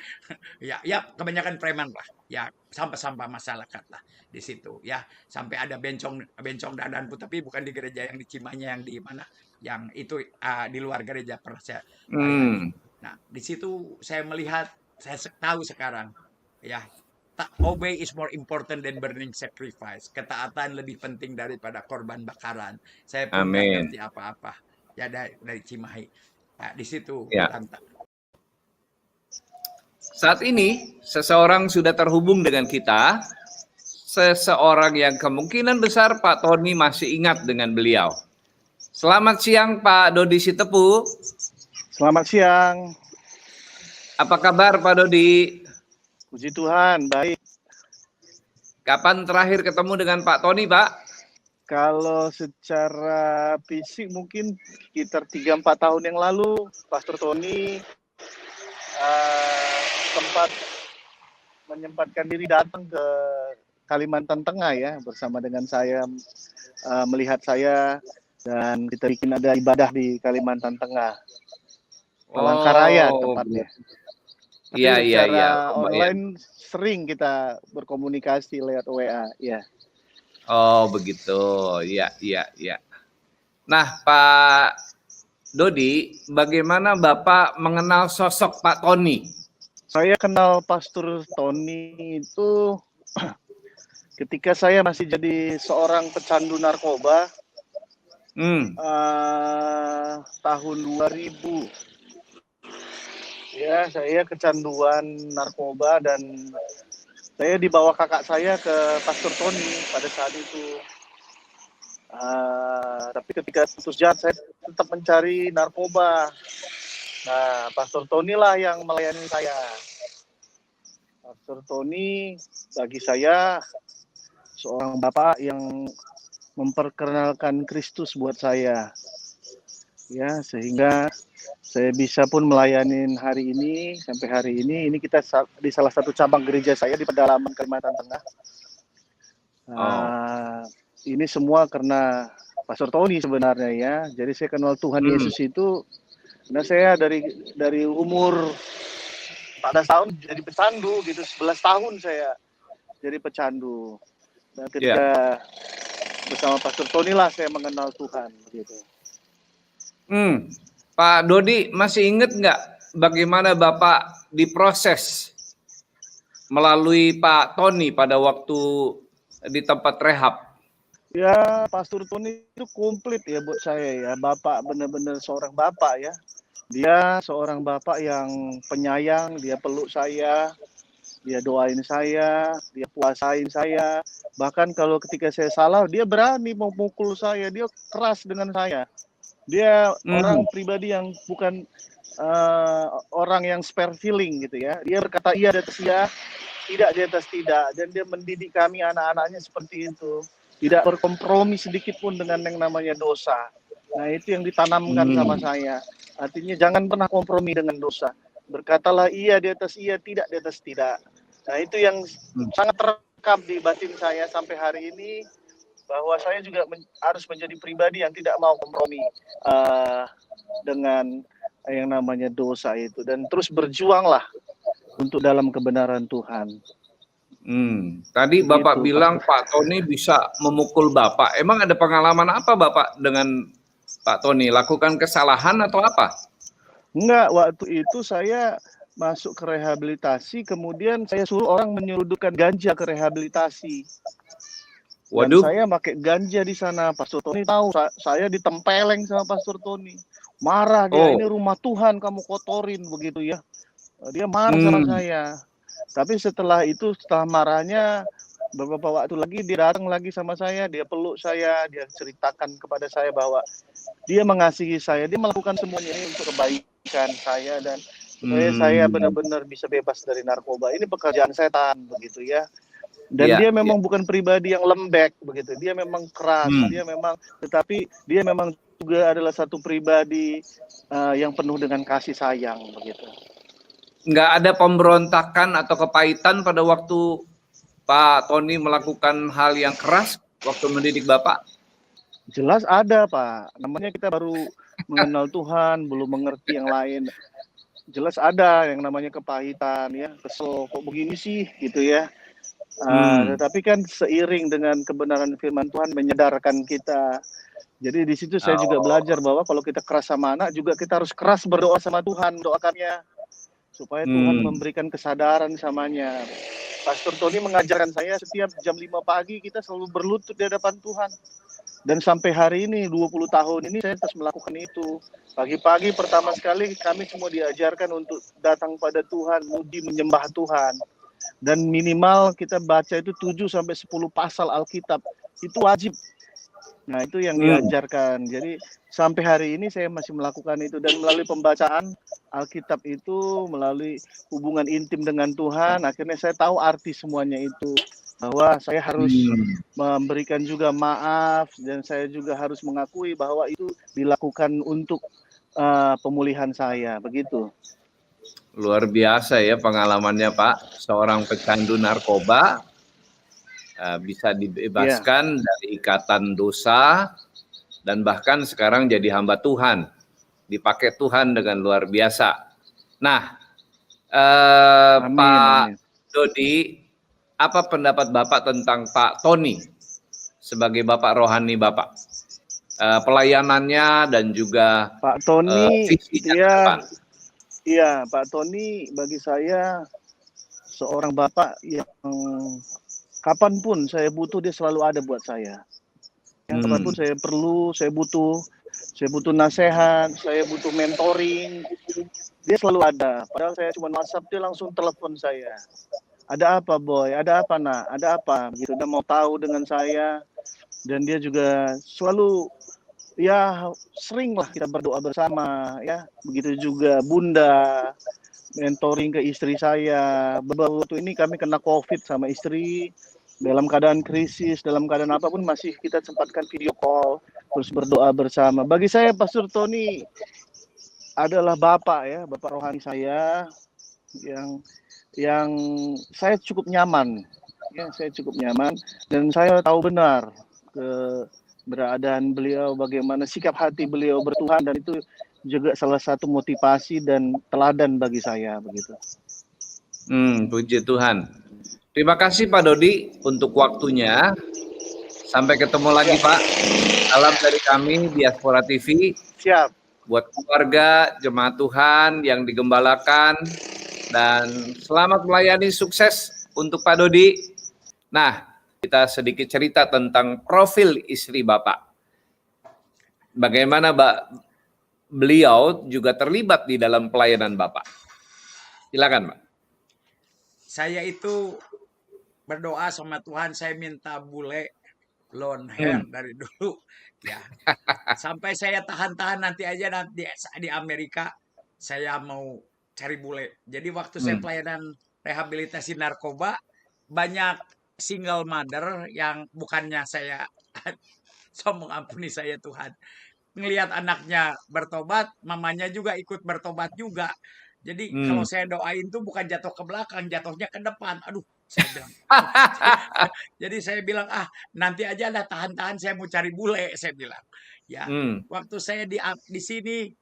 Ya, kebanyakan preman lah. Ya, sampah-sampah masyarakat lah di situ, ya. Sampai ada bencong dadanku, tapi bukan di gereja yang di Cimahi, yang di mana? Yang itu di luar gereja pernah saya layani. Nah, di situ saya melihat, saya tahu sekarang, ya, obey is more important than burning sacrifice. Ketaatan lebih penting daripada korban bakaran. Saya pun nggak ngerti apa-apa, ya, dari Cimahi. Nah, di situ. Ya. Saat ini seseorang sudah terhubung dengan kita, seseorang yang kemungkinan besar Pak Tony masih ingat dengan beliau. Selamat siang Pak Dodi Sitepu. Selamat siang. Apa kabar Pak Dodi? Puji Tuhan, baik. Kapan terakhir ketemu dengan Pak Tony, Pak? Kalau secara fisik mungkin sekitar 3-4 tahun yang lalu, Pastor Tony sempat menyempatkan diri datang ke Kalimantan Tengah ya, bersama dengan saya, melihat saya, dan kita bikin ada ibadah di Kalimantan Tengah. Palangkaraya tepatnya. Tapi Iya. secara online sering kita berkomunikasi lewat WA, ya. Oh begitu, iya. Nah Pak Dodi, bagaimana Bapak mengenal sosok Pak Tony? Saya kenal Pastor Tony itu ketika saya masih jadi seorang pecandu narkoba, tahun 2000. Ya, saya kecanduan narkoba dan saya dibawa kakak saya ke Pastor Tony pada saat itu. Tapi ketika putus jahat, saya tetap mencari narkoba. Nah, Pastor Tony lah yang melayani saya. Pastor Tony bagi saya seorang bapak yang memperkenalkan Kristus buat saya. Ya, sehingga saya bisa pun melayani hari ini, sampai hari ini kita di salah satu cabang gereja saya di pedalaman Kalimantan Tengah. Ini semua karena Pastor Tony sebenarnya ya. Jadi saya kenal Tuhan Yesus itu karena saya dari umur 14 tahun jadi pecandu gitu, 11 tahun saya jadi pecandu. Dan ketika bersama Pastor Tony lah saya mengenal Tuhan gitu. Pak Dodi masih ingat nggak bagaimana Bapak diproses melalui Pak Tony pada waktu di tempat rehab? Ya, Pastor Tony itu komplit ya buat saya ya. Bapak benar-benar seorang bapak ya. Dia seorang bapak yang penyayang, dia peluk saya, dia doain saya, dia puasain saya. Bahkan kalau ketika saya salah, dia berani memukul saya, dia keras dengan saya. Dia orang pribadi yang bukan orang yang spare feeling gitu ya. Dia berkata iya di atas iya, tidak di atas tidak. Dan dia mendidik kami anak-anaknya seperti itu. Tidak berkompromi sedikit pun dengan yang namanya dosa. Nah itu yang ditanamkan sama saya. Artinya jangan pernah kompromi dengan dosa. Berkatalah iya di atas iya, tidak di atas tidak. Nah itu yang sangat terekam di batin saya sampai hari ini. Bahwa saya juga harus menjadi pribadi yang tidak mau kompromi dengan yang namanya dosa itu. Dan terus berjuanglah untuk dalam kebenaran Tuhan. Tadi Bapak bilang Pak Tony bisa memukul Bapak. Emang ada pengalaman apa Bapak dengan Pak Tony? Lakukan kesalahan atau apa? Enggak, waktu itu saya masuk ke rehabilitasi, kemudian saya suruh orang menyeludupkan ganja ke rehabilitasi. Dan saya pakai ganja di sana. Pastor Tony tahu saya ditempeleng sama Pastor Tony. Marah dia, ini rumah Tuhan kamu kotorin begitu ya. Dia marah sama saya. Tapi setelah marahnya beberapa waktu lagi dia datang lagi sama saya, dia peluk saya, dia ceritakan kepada saya bahwa dia mengasihi saya, dia melakukan semuanya ini untuk kebaikan saya dan supaya saya benar-benar bisa bebas dari narkoba. Ini pekerjaan setan begitu ya. Dan dia memang bukan pribadi yang lembek begitu. Dia memang keras, tetapi dia memang juga adalah satu pribadi yang penuh dengan kasih sayang begitu. Nggak ada pemberontakan atau kepahitan pada waktu Pak Tony melakukan hal yang keras waktu mendidik Bapak? Jelas ada, Pak. Namanya kita baru mengenal Tuhan, belum mengerti yang lain. Jelas ada yang namanya kepahitan ya, kesel kok begini sih gitu ya. Tetapi kan seiring dengan kebenaran firman Tuhan menyadarkan kita. Jadi di situ saya juga belajar bahwa kalau kita keras sama anak juga kita harus keras berdoa sama Tuhan, doakannya supaya Tuhan memberikan kesadaran samanya. Pastor Tony mengajarkan saya setiap jam 5 pagi kita selalu berlutut di hadapan Tuhan. Dan sampai hari ini 20 tahun ini saya terus melakukan itu. Pagi-pagi pertama sekali kami semua diajarkan untuk datang pada Tuhan, muji menyembah Tuhan. Dan minimal kita baca itu 7 sampai 10 pasal Alkitab. Itu wajib. Nah, itu yang Hmm. diajarkan. Jadi sampai hari ini saya masih melakukan itu, dan melalui pembacaan Alkitab itu, melalui hubungan intim dengan Tuhan, akhirnya saya tahu arti semuanya itu. Bahwa saya harus Hmm. memberikan juga maaf, dan saya juga harus mengakui bahwa itu dilakukan untuk pemulihan saya, begitu. Luar biasa ya pengalamannya Pak. Seorang pecandu narkoba bisa Iya, dibebaskan dari ikatan dosa dan bahkan sekarang jadi hamba Tuhan. Dipakai Tuhan dengan luar biasa. Nah, amin, Pak amin. Dodi, apa pendapat Bapak tentang Pak Tony sebagai Bapak rohani Bapak? Pelayanannya dan juga Pak Tony, visinya ke dia, depan. iya, Pak Tony bagi saya seorang bapak yang kapanpun saya butuh dia selalu ada buat saya. Yang kapanpun saya perlu, saya butuh nasihat, saya butuh mentoring, dia selalu ada. Padahal saya cuma WhatsApp, dia langsung telepon saya. Ada apa, Boy? Ada apa, Nak? Ada apa? Gitu, dia mau tahu dengan saya. Dan dia juga selalu, ya sering lah kita berdoa bersama, ya. Begitu juga Bunda, mentoring ke istri saya. Beberapa waktu ini kami kena COVID sama istri, dalam keadaan krisis, dalam keadaan apapun masih kita sempatkan video call, terus berdoa bersama. Bagi saya Pastor Tony adalah bapak, ya, bapak rohani saya yang saya cukup nyaman. Ya, saya cukup nyaman, dan saya tahu benar keberadaan beliau, bagaimana sikap hati beliau bertuhan, dan itu juga salah satu motivasi dan teladan bagi saya, begitu. Puji Tuhan. Terima kasih Pak Dodi untuk waktunya. Sampai ketemu lagi Pak. Salam dari kami Diaspora TV. Siap. Buat keluarga, jemaat Tuhan yang digembalakan. Dan selamat melayani, sukses untuk Pak Dodi. Nah, kita sedikit cerita tentang profil istri Bapak. Bagaimana beliau juga terlibat di dalam pelayanan Bapak. Silakan Pak. Saya itu berdoa sama Tuhan, saya minta bule long hair dari dulu. Ya, sampai saya tahan-tahan nanti aja di Amerika saya mau cari bule. Jadi waktu saya pelayanan rehabilitasi narkoba, banyak single mother yang bukannya saya sombong, ampuni saya Tuhan, ngelihat anaknya bertobat, mamanya juga ikut bertobat juga. Jadi kalau saya doain tuh bukan jatuh ke belakang, jatuhnya ke depan. Aduh, saya bilang. Jadi saya bilang, nanti aja lah, tahan-tahan, saya mau cari bule, saya bilang. Ya, waktu saya di sini,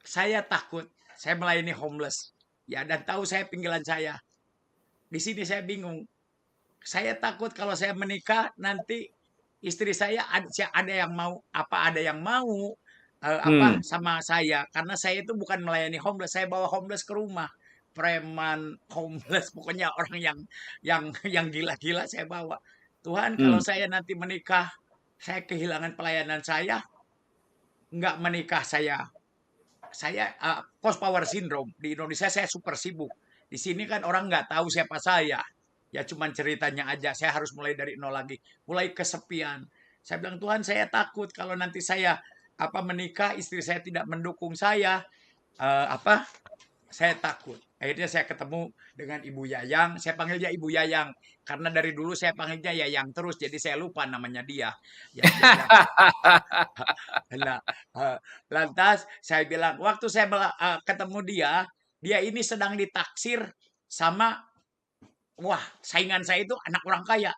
saya takut, saya melayani homeless. Ya, dan tahu saya pinggilan saya. Di sini saya bingung. Saya takut kalau saya menikah nanti istri saya ada yang mau ada yang mau sama saya, karena saya itu bukan melayani homeless, saya bawa homeless ke rumah, preman homeless, pokoknya orang yang gila-gila saya bawa. Tuhan, kalau saya nanti menikah, saya kehilangan pelayanan saya, nggak menikah saya post power syndrome. Di Indonesia saya super sibuk. Di sini kan orang nggak tahu siapa saya. Ya cuman ceritanya aja. Saya harus mulai dari nol lagi. Mulai kesepian. Saya bilang, Tuhan, saya takut kalau nanti saya menikah, istri saya tidak mendukung saya. Saya takut. Akhirnya saya ketemu dengan Ibu Yayang. Saya panggil dia Ibu Yayang karena dari dulu saya panggilnya Yayang terus, jadi saya lupa namanya dia. Ya, nah, lantas saya bilang, waktu saya ketemu dia ini sedang ditaksir sama, saingan saya itu anak orang kaya.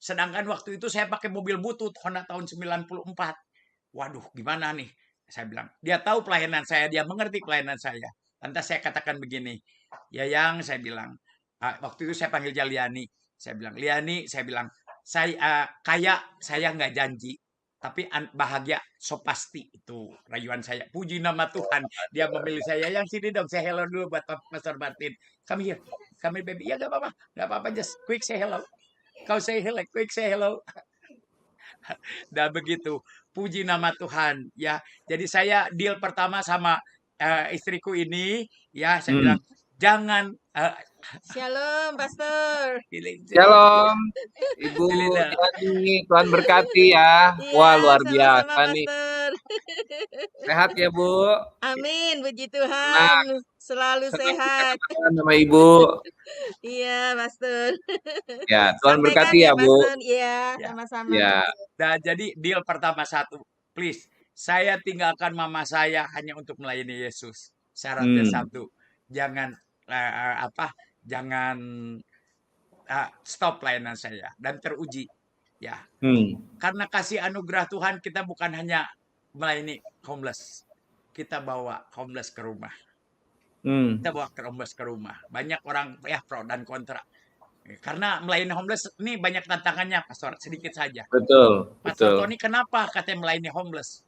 Sedangkan waktu itu saya pakai mobil butut Honda tahun 94. Waduh, gimana nih? Saya bilang, dia tahu pelayanan saya, dia mengerti pelayanan saya. Lantas saya katakan begini, Yayang, saya bilang, waktu itu saya panggil dia Liani. Saya bilang, Liani, saya bilang, saya kaya, saya nggak janji. Tapi bahagia, so pasti. Itu rayuan saya. Puji nama Tuhan. Dia memilih saya. Yang sini dong, saya hello dulu buat Pastor Martin. Come here. Come here, baby. Ya, nggak apa-apa. Nggak apa-apa, just quick say hello. Kau say hello, quick say hello. Dan begitu. Puji nama Tuhan. Ya, jadi saya deal pertama sama istriku ini. Ya, saya bilang, Jangan Shalom, Pastor. Shalom, Ibu Linda. Yani, Tuhan berkati ya. Iya, Wah, luar sama-sama, biasa nih. Pastor. Sehat ya, Bu? Amin, puji Senang, Tuhan. Selalu senang sehat. berkenalan sama Ibu. Iya, Pastor. Ya, Tuhan Sampaikan berkati ya, ya, Bu. Pastor. Iya, Ya. sama-sama. Ya, Nah, jadi deal pertama satu, please, saya tinggalkan mama saya hanya untuk melayani Yesus. Syaratnya satu, jangan jangan stop pelayanan saya dan teruji, ya. Karena kasih anugerah Tuhan kita bukan hanya melayani homeless, kita bawa homeless ke rumah. Kita bawa homeless ke rumah. Banyak orang ya pro dan kontra. Karena melayani homeless ini banyak tantangannya, Pastor. Sedikit saja. betul, Pastor betul. Tony, kenapa katanya melayani homeless?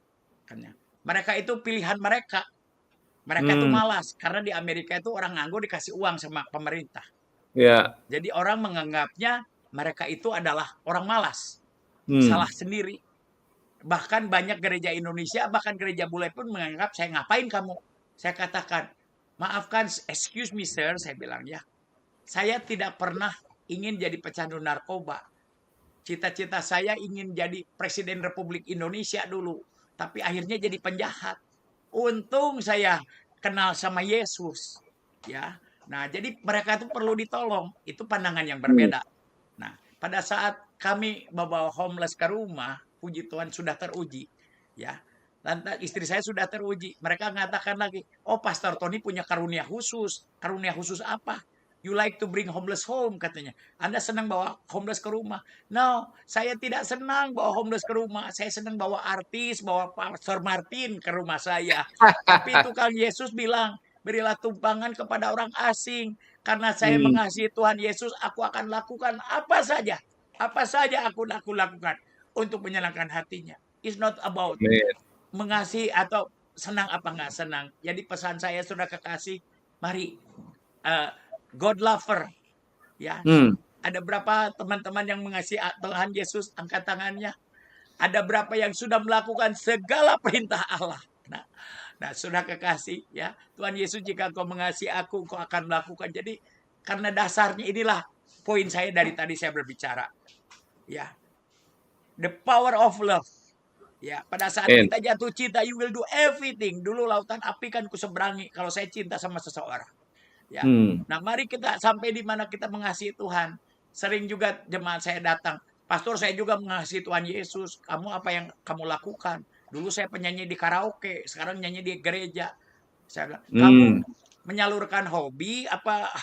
Mereka itu pilihan mereka. Mereka itu malas. Karena di Amerika itu orang nganggur dikasih uang sama pemerintah. Ya, Jadi orang menganggapnya mereka itu adalah orang malas. Salah sendiri. Bahkan banyak gereja Indonesia, bahkan gereja bule pun menganggap, saya ngapain kamu? Saya katakan, maafkan, excuse me sir, saya bilang ya. Saya tidak pernah ingin jadi pecandu narkoba. Cita-cita saya ingin jadi Presiden Republik Indonesia dulu. Tapi akhirnya jadi penjahat. Untung saya kenal sama Yesus. Ya. Nah, jadi mereka itu perlu ditolong. Itu pandangan yang berbeda. Nah, pada saat kami membawa homeless ke rumah, puji Tuhan sudah teruji. Ya. Lantas istri saya sudah teruji. Mereka mengatakan lagi, oh Pastor Tony punya karunia khusus. Karunia khusus apa? You like to bring homeless home, katanya. Anda senang bawa homeless ke rumah. No, saya tidak senang bawa homeless ke rumah. Saya senang bawa artis, bawa Pastor Martin ke rumah saya. Tapi tukang Yesus bilang, berilah tumpangan kepada orang asing. Karena saya mengasihi Tuhan Yesus, aku akan lakukan apa saja. Apa saja aku lakukan untuk menyenangkan hatinya. It's not about mengasihi atau senang apa nggak senang. Jadi pesan saya sudah kekasih, mari God lover, ya. Ada berapa teman-teman yang mengasihi Tuhan Yesus? Angkat tangannya. Ada berapa yang sudah melakukan segala perintah Allah? Nah, sudah kekasih, ya. Tuhan Yesus, jika kau mengasihi aku, kau akan melakukan. Jadi karena dasarnya inilah poin saya dari tadi saya berbicara, ya. The power of love. Ya, pada saat kita jatuh cinta, you will do everything. Dulu lautan api kan kuseberangi kalau saya cinta sama seseorang. Ya. Nah, mari kita sampai di mana kita mengasihi Tuhan. Sering juga jemaat saya datang, Pastor, saya juga mengasihi Tuhan Yesus. Kamu apa yang kamu lakukan? Dulu saya penyanyi di karaoke, sekarang nyanyi di gereja. Saya bilang, kamu menyalurkan hobi apa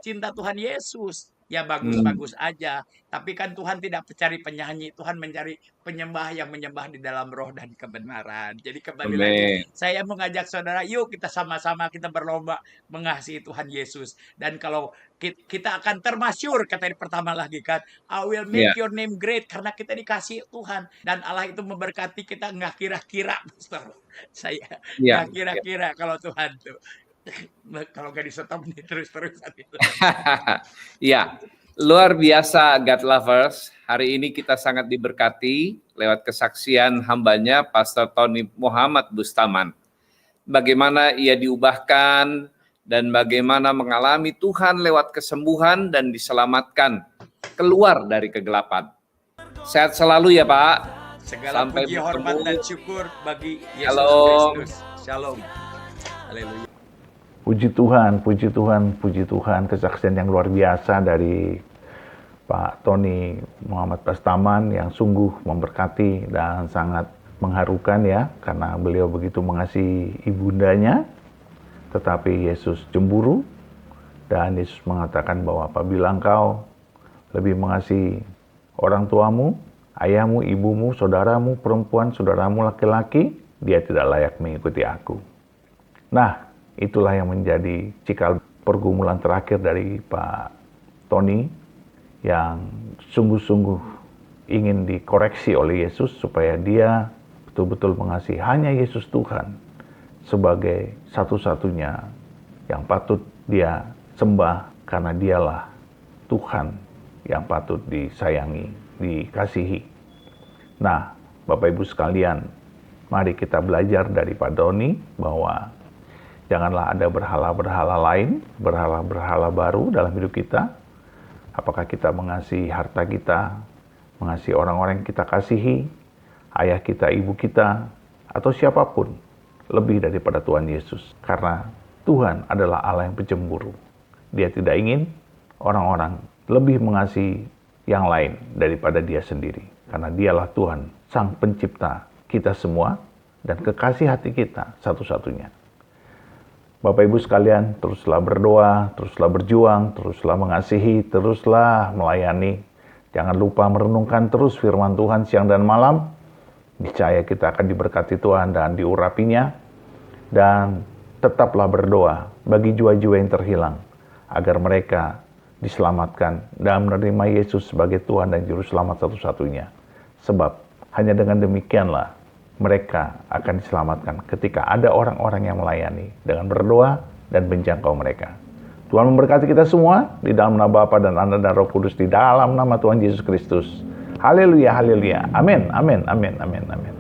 cinta Tuhan Yesus? Ya bagus-bagus aja. Tapi kan Tuhan tidak mencari penyanyi. Tuhan mencari penyembah yang menyembah di dalam roh dan kebenaran. Jadi kembali lagi, saya mengajak saudara, yuk kita sama-sama kita berlomba mengasihi Tuhan Yesus. Dan kalau kita akan termasyur, kata pertama lagi kan, I will make your name great. Karena kita dikasihi Tuhan. Dan Allah itu memberkati kita nggak kira-kira. Saya nggak kira-kira kalau Tuhan tuh. Kalau nggak di-stop nih terus-terusan itu. Ya, luar biasa God Lovers. Hari ini kita sangat diberkati lewat kesaksian hambanya Pastor Tony Muhammad Bustaman. Bagaimana ia diubahkan dan bagaimana mengalami Tuhan lewat kesembuhan dan diselamatkan keluar dari kegelapan. Sehat selalu ya Pak. Segala Sampai puji, bertemu. hormat dan syukur bagi Yesus Shalom. Kristus. Shalom. Haleluya. Puji Tuhan, puji Tuhan, puji Tuhan. Kesaksian yang luar biasa dari Pak Tony Muhammad Bustaman yang sungguh memberkati dan sangat mengharukan ya, karena beliau begitu mengasihi ibundanya, tetapi Yesus cemburu dan Yesus mengatakan bahwa apabila engkau lebih mengasihi orang tuamu, ayahmu, ibumu, saudaramu perempuan, saudaramu laki-laki, dia tidak layak mengikuti aku. Nah, itulah yang menjadi cikal pergumulan terakhir dari Pak Tony yang sungguh-sungguh ingin dikoreksi oleh Yesus supaya dia betul-betul mengasihi hanya Yesus Tuhan sebagai satu-satunya yang patut dia sembah karena dialah Tuhan yang patut disayangi, dikasihi. Nah, Bapak Ibu sekalian, mari kita belajar dari Pak Tony bahwa Janganlah ada berhala-berhala lain, berhala-berhala baru dalam hidup kita. Apakah kita mengasihi harta kita, mengasihi orang-orang yang kita kasihi, ayah kita, ibu kita, atau siapapun lebih daripada Tuhan Yesus. Karena Tuhan adalah Allah yang pencemburu. Dia tidak ingin orang-orang lebih mengasihi yang lain daripada dia sendiri. Karena dialah Tuhan, Sang Pencipta kita semua, dan kekasih hati kita satu-satunya. Bapak Ibu sekalian, teruslah berdoa, teruslah berjuang, teruslah mengasihi, teruslah melayani. Jangan lupa merenungkan terus firman Tuhan siang dan malam. Niscaya kita akan diberkati Tuhan dan diurapinya. Dan tetaplah berdoa bagi jiwa-jiwa yang terhilang, agar mereka diselamatkan dan menerima Yesus sebagai Tuhan dan Juru Selamat satu-satunya. Sebab hanya dengan demikianlah mereka akan diselamatkan ketika ada orang-orang yang melayani dengan berdoa dan menjangkau mereka. Tuhan memberkati kita semua di dalam nama Bapa dan Anak dan Roh Kudus, di dalam nama Tuhan Yesus Kristus. Haleluya, haleluya. Amin, amin, amin, amin, amin.